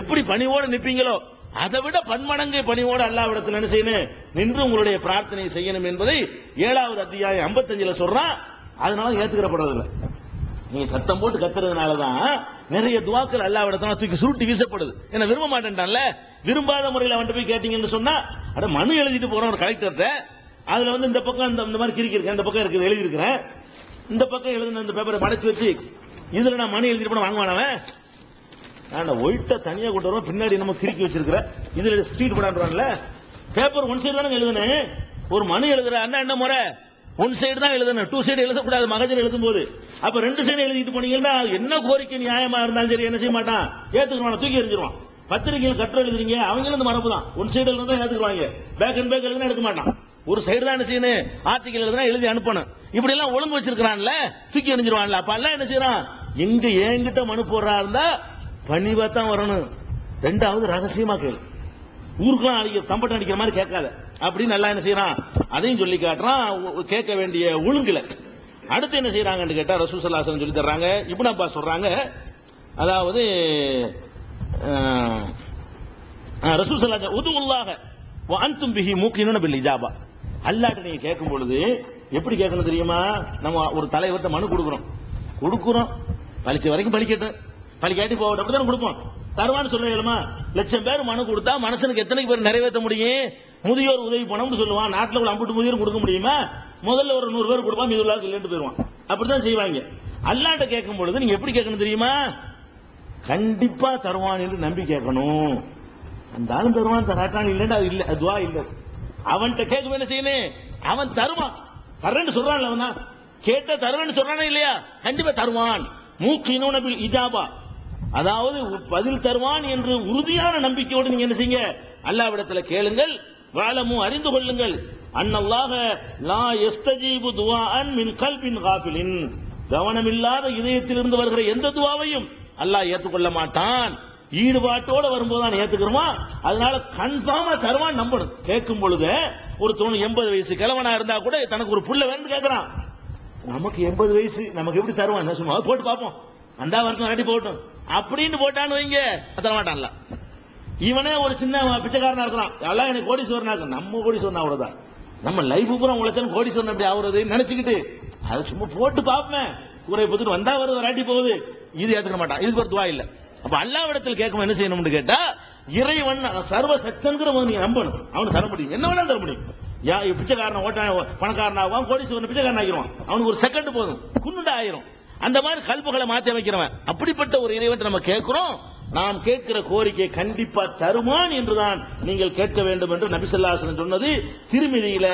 எப்படி பணிவோட நிப்பீங்களோ அதை விட பன்மடங்கு பணிவோட அல்லாஹ்விடத்தில் என்ன செய்யணும்? நின்று உங்களுடைய பிரார்த்தனை செய்யணும் என்பதை 7வது அத்தியாயம் 55ல சொல்றான். அதனால ஏத்துக்கிறப்படுறதில்லை. நீங்க சத்தம் போட்டு கத்துறதுனாலதான் நிறைய துஆக்கள் அல்லாஹ்விடத்துல தூக்கி சுருட்டி வீசப்படுது. என்ன விரும்ப மாட்டேன்டான்ல, விரும்பாத முறையில் அவன்கிட்ட போய் கேட்டீங்கன்னு சொன்னா, அட மனு எழுதிட்டு போற ஒரு கலெக்டர்கிட்ட, அதுல இந்த பக்கம் இந்த மாதிரி கிறுக்கி இருக்கேன், இந்த பக்கம் இருக்குது எழுதி இருக்கிறேன், இந்த பக்கம் எழுதின இந்த பேப்பரை மடச்சு வச்சு இதுல நான் மனு எழுதிட்டு போன வாங்குவானவன் ஒயிட்ட தனியா கொண்டு வரும், பின்னாடி நம்ம கிறுக்கி வச்சிருக்கிற இதுல ஸ்பீட் போடான்றான்ல. பேப்பர் ஒன் சைடு தானே எழுதுனேன். ஒரு மனு எழுதுற என்ன முறை? ஒன் சைடு தான் எழுதணும், டூ சைடு எழுதக்கூடாது. மகஜர் எழுதும் போது அப்ப 2 சைடு எழுதிட்டு போனீங்கன்னா என்ன கோரிக்கை நியாயமா இருந்தாலும் சரி என்ன செய்ய மாட்டான்? ஏத்துக்குவான், தூக்கி எறிஞ்சிருவான். பத்திரிகையில் கட்டுரை எழுதுறீங்க, அவங்க இந்த மரபு தான். ஒன் சைடு எழுதுனா ஏத்துக்குவாங்க, பேக் அண்ட் பேக் எழுதுனா எடுக்க மாட்டான். ஒரு சைடு தான் என்ன செய்யணும்? ஆர்டிகல் எழுதுனா எழுதி அனுப்பணும். இப்படி எல்லாம் ஒழுங்கு வச்சிருக்கான்ல, தூக்கி எறிஞ்சிருவான்ல. அப்ப எல்லாம் என்ன செய்யறான்? எங்க என்கிட்ட மனு போடுறா இருந்தா பணிவா தான் வரணும், ரெண்டாவது ரகசியமா கேளு, ஊருக்குலாம் அடிக்க தம்பட்டம் அடிக்கிற மாதிரி கேட்காத அப்படின்னு நல்லா என்ன செய்யறான்? அதையும் சொல்லி காட்டுறான் கேட்க வேண்டிய ஒழுங்குல. அடுத்து என்ன செய்யறாங்கன்னு கேட்டா ரசூல் ஸல்லல்லாஹு அலைஹி வஸல்லம் சொல்லி தர்றாங்க. இப்னு அப்பாஸ் சொல்றாங்க, அதாவது ரசூல் ஸல்லல்லாஹு அலைஹி வஸல்லம் உதுல்லாஹ வ அன்தும் பிஹி மூகினூன பில் இஜாபா, அல்லாஹ்ட்ட நீங்க கேட்கும் பொழுது எப்படி கேட்கணும் தெரியுமா? நம்ம ஒரு தலைவர்கிட்ட மனு கொடுக்குறோம், பலிச்ச வரைக்கும் பலிக்கட்டும், பலிக்காட்டி போகட்டும், அப்படிதான் கொடுப்போம். தருவான்னு சொல்ல இயலுமா? லட்சம் பேர் மனு கொடுத்தா மனுஷனுக்கு எத்தனை பேர் நிறைவேற்ற முடியும்? முதியோர் உதவி பணம்னு சொல்லுவான், நாட்டில் உள்ள 50 முதியோர் கொடுக்க முடியுமா? முதல்ல ஒரு 100 பேர் கொடுப்பான், மீது உள்ளாருக்கு இல்லைன்னு போயிருவான். அப்படிதான் செய்வாங்க. அல்லாஹ்ட்ட கேட்கும் பொழுது நீங்க எப்படி கேட்கணும் தெரியுமா? கண்டிப்பா தருவான் என்று நம்பி கேட்கணும். அந்த ஆளும் தருவான், தராட்டான் இல்லைன்னு அது இல்லை, அதுவா இல்லை. அவன்கிட்ட கேட்க என்ன செய்யணும்? அவன் தருவான், தர்றேன்னு சொல்றான்ல, அவன் தான் கேட்ட தருவேன்னு சொல்றானே இல்லையா? கண்டிப்பா தருவான். மூகினூன பில் இஜாபா, அதாவது பதில் தருவான் என்று உறுதியான நம்பிக்கையோடு நீங்க என்ன செய்யுங்க? அல்லாஹ்விடத்தில் கேளுங்கள். வஅலமு, அறிந்து கொள்ளுங்கள், அன்னல்லாஹ லா யஸ்தஜீபு துஆஅன் மின் கல்பின் காஃபிலின், கவனமில்லாத இதயத்திலிருந்து வருகிற எந்த துஆவையும் அல்லாஹ் ஏற்றுக்கொள்ள மாட்டான். ஈடுபாட்டோட வரும்போது ஏத்துக்கிறோமா? அதனால கன்ஃபார்மா தருவான் நம்பணும். கேட்கும் பொழுது ஒரு 80 வயசு கிழவனா இருந்தா கூட தனக்கு ஒரு புள்ள வேணும் கேட்கறான். நமக்கு 80 வயசு, நமக்கு எப்படி தருவான்? என்ன சொல்லுவோம்? போட்டு பார்ப்போம், அந்த வருஷம் கட்டி போட்டோம் அப்படின்னு போட்டான்னு வைங்க, தரமாட்டான்ல. இவனே ஒரு சின்ன பிச்சைக்காரனா இருக்கிறான், எல்லாம் எனக்கு கோடீஸ்வரனா இருக்கு, நம்ம கோடீஸ்வரனா அவ்வளவுதான். நம்ம லைஃப் பூரா உழைச்சாலும் கோடீஸ்வரன் அப்படி ஆகுறது நினைச்சுக்கிட்டு அது சும்மா போட்டு பார்ப்பேன், கூரை பத்துட்டு வந்தா வருது வராட்டி போகுது, இது ஏத்துக்க மாட்டான். இதுக்கு ஒரு துவா இல்ல. அப்ப அல்லாஹ்விடத்தில் கேட்கும் என்ன செய்யணும்னு கேட்டா, இறைவன் சர்வ சக்தங்கிறவன் நீ நம்பணும், அவனுக்கு தர முடியும், என்ன வேணாலும் தர முடியும். பிச்சைக்காரன் ஓட்ட பணக்காரன் ஆகுவான், கோடீஸ்வரன் பிச்சைக்காரன் ஆகிடுவான், அவனுக்கு ஒரு செகண்ட் போதும் குன்னுண்டா ஆயிரும். அந்த மாதிரி கல்புகளை மாற்றி அமைக்கிறவன் அப்படிப்பட்ட ஒரு இறைவன் நம்ம கேட்கிறோம். நாம் கேட்கிற கோரிக்கை கண்டிப்பா தருமான் என்றுதான் நீங்கள் கேட்க வேண்டும் என்று நபி ஸல்லல்லாஹு அலைஹி வஸல்லம் சொன்னது திருமிதியில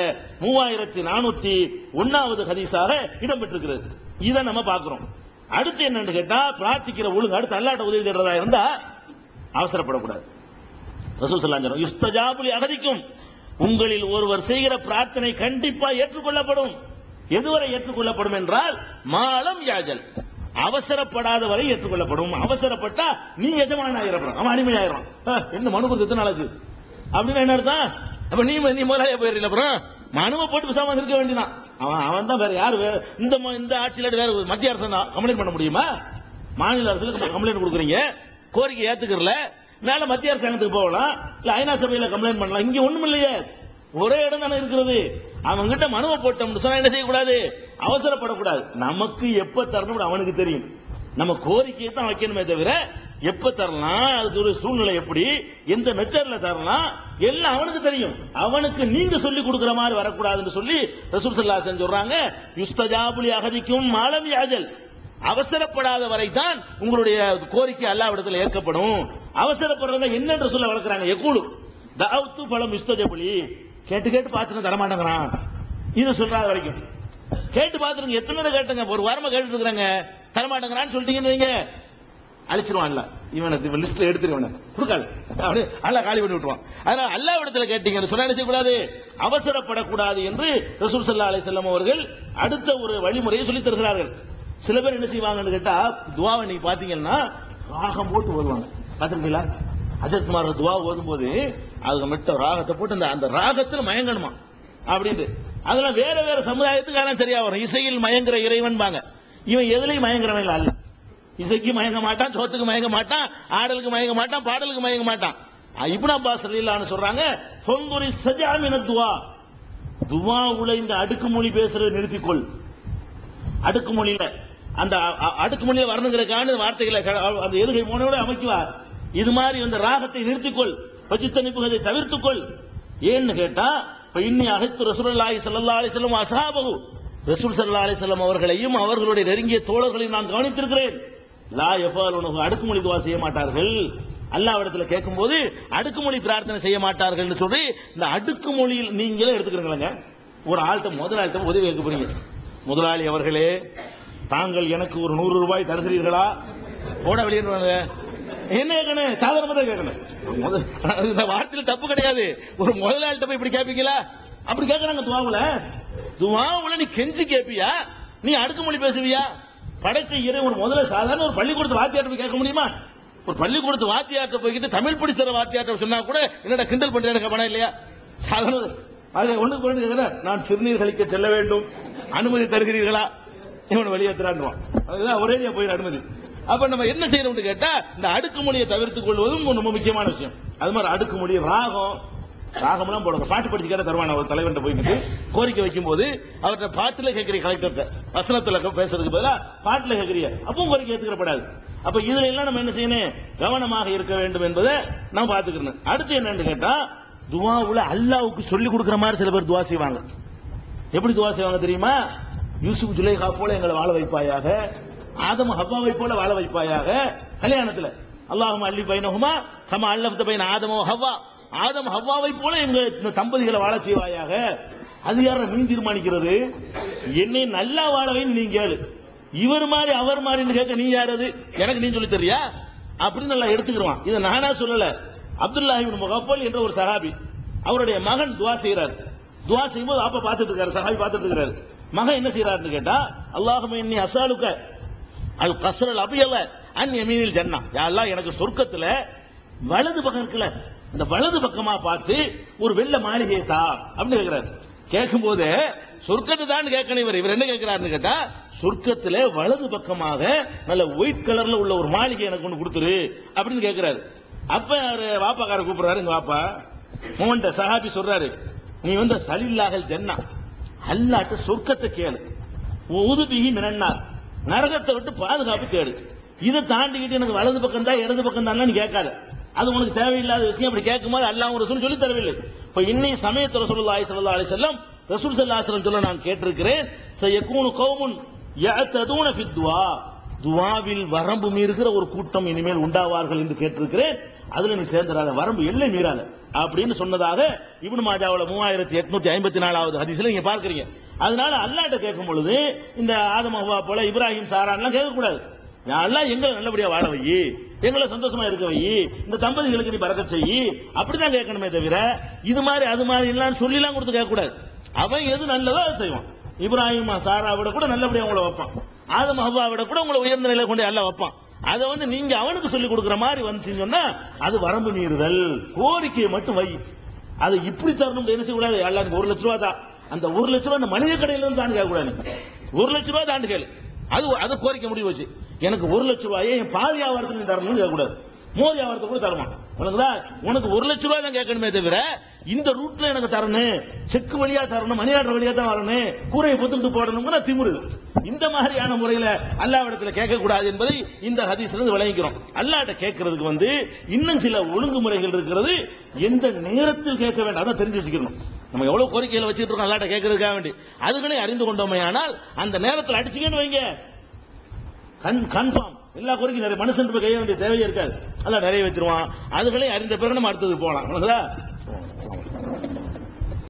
3401வது ஹதீஸாக இடம்பெற்றிருக்கிறது. இதை நம்ம பார்க்கிறோம். அடுத்து என்னன்னு கேட்டா, பிரார்த்திக்கிற ஒழுங்கு அடுத்து அல்லாஹ்ட்ட உதவி தேடுறதா இருந்தா அவசரப்படக்கூடாது. ரசூல் ஸல்லல்லாஹு அலைஹி வஸல்லம் யுஸ்தஜாபு லி அஹதிக்கும், உங்களில் ஒருவர் செய்கிற பிரார்த்தனை கண்டிப்பா ஏற்றுக்கொள்ளப்படும். எதுவரை ஏற்றுக்கொள்ளப்படும் என்றால் மாலம் யாஜல், அவசரப்படாத வரை ஏற்றுக்கொள்ளப்படும். அவசரப்பட்டா நீ எஜமான ஆயிரப்படும், அவன் அடிமை ஆயிரம். என்ன மனு கொடுத்து நாளைக்கு அப்படின்னு என்ன அர்த்தம்? அப்ப நீ முதலாளியா போயிடல, அப்புறம் மனுவை போட்டு பேசாம இருக்க வேண்டியதான். அவன் தான் வேற யாரு? இந்த ஆட்சியில வேற மத்திய அரசு கம்ப்ளைண்ட் பண்ண முடியுமா? மாநில அரசுக்கு கம்ப்ளைண்ட் கொடுக்குறீங்க, கோரிக்கை ஏத்துக்கிறல, மேல மத்திய அரசாங்கத்துக்கு போகலாம், இல்ல ஐநா சபையில கம்ப்ளைண்ட் பண்ணலாம். இங்க ஒண்ணும் இல்லையே, ஒரே இடம் தானே இருக்கிறது. அவங்க கிட்ட மனுவை போட்டோம்னு சொன்னா என்ன செய்யக்கூடாது? அவசரப்படக்கூடாது. நமக்கு எப்ப தரணும் அவனுக்கு தெரியும். நம்ம கோரிக்கையை தான் வைக்கணுமே தவிர எப்ப தரலாம், அதுக்கு ஒரு சூழ்நிலை எப்படி, எந்த மெத்தட்ல தரலாம் எல்லாம் அவனுக்கு தெரியும். அவனுக்கு நீங்க சொல்லி கொடுக்கிற மாதிரி வரக்கூடாதுன்னு சொல்லி ரசூல் ஸல்லல்லாஹு அலைஹி வஸல்லம் சொல்றாங்க, யுஸ்தஜாபு லி அஹதிக்கும் மாலம் யாஜல், அவசரப்படாத வரை தான் உங்களுடைய கோரிக்கை அல்லாஹ்விடத்தில் ஏற்கப்படும். அவசரப்படுறத என்னன்னு சொல்ல வளர்க்குறாங்க. யகூலு தஅவ்து ஃபலம் யுஸ்தஜாபு லி, கேட்டு கேட்டு பார்த்துட்டு தரமாட்டேங்கிறான், இது சொல்றாத வரைக்கும் கேட்டு பார்த்துருங்க. எத்தனை நேரம் கேட்டுங்க, ஒரு வாரமா கேட்டு இருக்கிறாங்க, தரமாட்டேங்கிறான்னு சொல்லிட்டீங்கன்னு வைங்க, அழிச்சிருவான். இவன் லிஸ்ட்ல எடுத்துருவான கொடுக்காது, அப்படி அல்லாஹ் காலி பண்ணி விட்டுருவான். அதனால அல்லாஹ்விடத்தில் கேட்டீங்கன்னு சொன்னா என்ன செய்யக்கூடாது? அவசரப்படக்கூடாது என்று ரசூல் ஸல்லல்லாஹு அலைஹி வஸல்லம் அவர்கள் அடுத்த ஒரு வழிமுறையை சொல்லி தருகிறார்கள். சில பேர் என்ன செய்வாங்கன்னு கேட்டா, துவாவை நீங்க பாத்தீங்கன்னா ராகம் போட்டு வருவாங்க, பாத்திருக்கீங்களா? அஜத்மார் துவா ஓதும் போது அதுக்கு மட்டும் ராகத்தை போட்டு அந்த ராகத்தில் மயங்கணுமா அப்படின்னு. அதெல்லாம் வேற வேற சமுதாயத்துக்கு சரியா வரும். இசையில் மயங்குற இறைவன் பாங்க, இவன் எதுலையும் மயங்குறவன் அல்ல. இசைக்கு மயங்க மாட்டான், சோத்துக்கு மயங்க மாட்டான், ஆடலுக்கு மயங்க மாட்டான், பாடலுக்கு மயங்க மாட்டான். இப்னு அப்பாஸ் ரலியல்லாஹு அன்ஹு சொல்றாங்க, ஃபங்குரி சஜாமின துவா, துவாவுல இந்த அடுக்குமொழி பேசுறது நிறுத்திக்கொள். அடுக்குமொழியில அந்த அடுக்குமொழியில வரணுங்கிறதுக்கான வார்த்தைகளை அந்த எதுகை மோனோட அமைக்குவார். இது மாதிரி அந்த ராகத்தை நிறுத்திக்கொள், பஜித்தனிப்புகளை தவிர்த்துக்கொள். ஏன்னு கேட்டா, இன்னி அஹத்து ரசூலுல்லாஹி ஸல்லல்லாஹு அலைஹி வஸல்லம் அஸ்ஹாபஹு, ரசூல் ஸல்லல்லாஹு அலைஹி வஸல்லம் அவர்களையும் அவர்களுடைய நெருங்கிய தோழர்களையும் நான் கவனித்திருக்கிறேன். லா யஃபாலுனஹு, அடுக்குமொழி துவா செய்ய மாட்டார்கள். அல்லாஹ்விடத்தில் கேட்கும்போது அடுக்குமொழி பிரார்த்தனை செய்ய மாட்டார்கள் சொல்லி இந்த அடுக்குமொழியில் நீங்களே எடுத்துக்கிறீங்களங்க. ஒரு ஆள்கிட்ட முதலாளிட்ட உதவி கேட்க போறீங்க, முதலாளி அவர்களே தாங்கள் எனக்கு ஒரு 100 ரூபாய் தருகிறீர்களா? போட வெளியே என்ன கேட்கணும்? சாதாரணமா தான் கேட்கணும். இந்த வார்த்தையில் தப்பு கிடையாது. ஒரு முதலாளிட்ட போய் இப்படி கேட்பீங்களா? அப்படி கேட்கறாங்க. துவாவுல நீ கெஞ்சி கேட்பியா? நீ அடுக்குமொழி பேசுவியா? படைத்த இறைவன் முதல்ல சாதாரண ஒரு பள்ளிக்கூடத்து வாத்தியார்ட்ட போய் கேட்க முடியுமா? ஒரு பள்ளிக்கூடத்து வாத்தியார்ட்ட போய்கிட்டு தமிழ் படிச்சுற வாத்தியார்ட்ட சொன்னா கூட என்னடா கிண்டல் பண்றேன்னு பணம் இல்லையா? சாதாரண அதை ஒண்ணுக்கு ஒன்று கேட்கிறேன், நான் சிறுநீர் கழிக்க செல்ல வேண்டும், அனுமதி தருகிறீர்களா? இவன் வெளியேற்றான், அதுதான் ஒரேடியா போயிடும் அனுமதி. அப்ப நம்ம என்ன செய்யணும்னு கேட்டா, இந்த அடுக்குமொழியை தவிர்த்துக் கொள்வதும் ரொம்ப முக்கியமான விஷயம். அது மாதிரி அடுக்குமொழி ராகம்லாம் போடுங்க. பாட்டு படிச்சு கேட்ட தருவான ஒரு தலைவன் போய்கிட்டு கோரிக்கை வைக்கும் போது அவர்கிட்ட பாட்டுல கேட்கிறீங்க, கலெக்டர்கிட்ட வசனத்துல பேசுறதுக்கு பதிலா பாட்டுல கேட்கிறீங்க, அப்பவும் கோரிக்கை ஏத்துக்கப்படாது. அப்ப இதுல எல்லாம் நம்ம என்ன செய்யணும்? கவனமாக இருக்க வேண்டும் என்பதை நம்ம பாத்துக்கணும். அடுத்து என்னன்னு கேட்டா, துவாவுல அல்லாஹ்வுக்கு சொல்லி கொடுக்கிற மாதிரி சில பேர் துவா செய்வாங்க. எப்படி துவா செய்வாங்க தெரியுமா? யூசுப் ஜுலைஹா போல எங்களை வாழ வைப்பாயாக, ஆதம் ஹவ்வாவை போல வாழ வைப்பாயாக. கல்யாணத்துல அல்லாஹும்ம அல்லி பைனஹுமா கமா அல்லஃப்த பைன ஆதம வ ஹவ்வா, ஆதம் ஹவ்வாவை போல எங்க தம்பதிகளை வாழ செய்வாயாக. அது யார நீ தீர்மானிக்கிறது? என்னை நல்லா வாழவைன்னு நீ கேளு, இவர் மாதிரி அவர் மாதிரி கேட்க நீ யாரது? எனக்கு நீ சொல்லி தரியா? அப்படின்னு நல்லா எடுத்துக்கிடுவான். இதை நானா சொல்லல, அப்துல்லாஹ் இப்னு முகஃபல் என்ற ஒரு சஹாபி, அவருடைய மகன் துவா செய்யறாரு. துவா செய்யும்போது அப்ப பார்த்துட்டு இருக்காரு, சஹாபி பார்த்துட்டு இருக்காரு. மகன் என்ன செய்யறாருன்னு கேட்டா, அல்லாஹும்ம இன்னி அஸ்அலுக அல் கஸ்ரல் அபியல அன் யமீனில் ஜன்னா, யா அல்லாஹ் எனக்கு சொர்க்கத்துல வலது பக்கம் இருக்குல்ல, இந்த வலது பக்கமா பார்த்து ஒரு வெள்ளை மாளிகையை தா அப்படின்னு கேட்கிறாரு. கேட்கும் போது சொர்க்கத்தை தான் கேட்கணும். இவர் என்ன கேட்கிறாருன்னு கேட்டா, சொர்க்கத்துல வலது பக்கமாக நல்ல ஒயிட் கலர்ல உள்ள ஒரு மாளிகை எனக்கு ஒண்ணு கொடுத்துரு அப்படின்னு கேட்கிறாரு. அப்ப அவரு வாப்பாக்கார கூப்பிடுறாரு, எங்க வாப்பா மோகன்ட சஹாபி சொல்றாரு, நீ வந்து சலில்லாஹல் ஜன்னா, அல்லாஹ்ட்ட சொர்க்கத்தை கேளு, உதுபிஹி மினன்னார், நரகத்தை விட்டு பாதுகாப்பு தேடு. இதை தாண்டிக்கிட்டு எனக்கு வலது பக்கம் தான் இடது பக்கம் தான் நீ கேட்காத, அது உனக்கு தேவையில்லாத விஷயம். அப்படி கேட்கும்போது அல்லாஹ் ரசூல் சொல்லி தரவில்லை. இப்ப இன்னை சமயத்து ரசூலுல்லாஹி ஸல்லல்லாஹு அலைஹி வஸல்லம் ரசூல் ஸல்லல்லாஹு அலைஹி வஸல்லம் சொல்ல நான் கேட்டிருக்கிறேன், சயகூனு கௌமுன் யஅததுன ஃபித் துஆ, துஆவில் வரம்பு மீறுகிற ஒரு கூட்டம் இனிமேல் உண்டாவார்கள் என்று கேட்டிருக்கிறேன். அதுல நீ சேர்ந்துடாத, வரம்பு எல்லை மீறாத அப்படின்னு சொன்னதாக இப்னு மாஜாவுல 3854வது ஹதீஸ்ல நீங்க பார்க்கிறீங்க. அதனால அல்லாஹ்ட்ட கேட்கும் பொழுது இந்த ஆதம் ஹவ்வா போல இப்ராஹிம் சாரான்லாம் கேட்க கூடாது. அல்லாஹ் எங்களை நல்லபடியா வாழ வை, எங்களை சந்தோஷமா இருக்க வை, இந்த தம்பதிகளுக்கு நீ பரக்கத் செய், அப்படிதான் கேட்கணுமே தவிர இது மாதிரி அது மாதிரி எல்லாம் சொல்லிலாம் கொடுத்து கேட்க கூடாது. அவன் எது நல்லதோ அதை செய்வான். இப்ராஹிம் சாரா விட கூட நல்லபடியா உங்களை வைப்பான், ஆதம் ஹவ்வா விட கூட உங்களை உயர்ந்த நிலையில கொண்டு அல்லாஹ் வைப்பான். அதை வந்து நீங்க அவனுக்கு சொல்லிக் கொடுக்கிற மாதிரி வந்துச்சுன்னு சொன்னா அது வரம்பு மீறுதல். கோரிக்கையை மட்டும் வை, அதை இப்படி தரணும் என்ன செய்யக்கூடாது. அல்லாஹ் 1 லட்ச ரூபா தான், அந்த 1 லட்ச ரூபா அந்த மளிகை கடையில இருந்து தான் கேட்கக்கூடாது. 1 லட்ச ரூபா தாண்டு கேளு, அது கோரிக்கை முடிவு வச்சு. எனக்கு 1 லட்ச ரூபாயை என் பால் வியாபாரத்துக்கு தரணும்னு கேட்கக்கூடாது, மோர் வியாபாரத்தை கூட தருமா உனக்கு 1 லட்ச ரூபாய் தான் கேட்கணுமே தவிர இந்த ரூட்ல எனக்கு தரணும், செக் வழியா தரணும், மணி ஆர்டர் வழியா தான் வரணும், கூரையை பொத்துக்கிட்டு போடணுங்கிற திமுரு. இந்த மாதிரியான முறையில அல்லாஹ்விடத்துல கேட்கக்கூடாது என்பதை இந்த ஹதீஸ்ல இருந்து விளங்கிக்கிறோம். அல்லாஹ்ட்ட கேட்கறதுக்கு வந்து இன்னும் சில ஒழுங்குமுறைகள் இருக்கிறது. எந்த நேரத்தில் கேட்க வேண்டாம் அதை தெரிஞ்சு வச்சுக்கணும். நம்ம எவ்வளவு கோரிக்கைகளை வச்சுட்டு இருக்கோம் அல்லாஹ்ட்ட கேட்கறதுக்காக வேண்டி, அதுகளை அறிந்து கொண்டோமே ஆனால் அந்த நேரத்தில் அடிச்சுக்கன்னு வைங்க, கன்ஃபார்ம் எல்லா கோரிக்கையும் நிறைய மனுஷன் போய் கைய வேண்டிய தேவையே இருக்காது, அல்லாஹ் நிறைய வச்சிருவான். அதுகளை அறிந்த பிறகு நம்ம அடுத்தது போலாம்.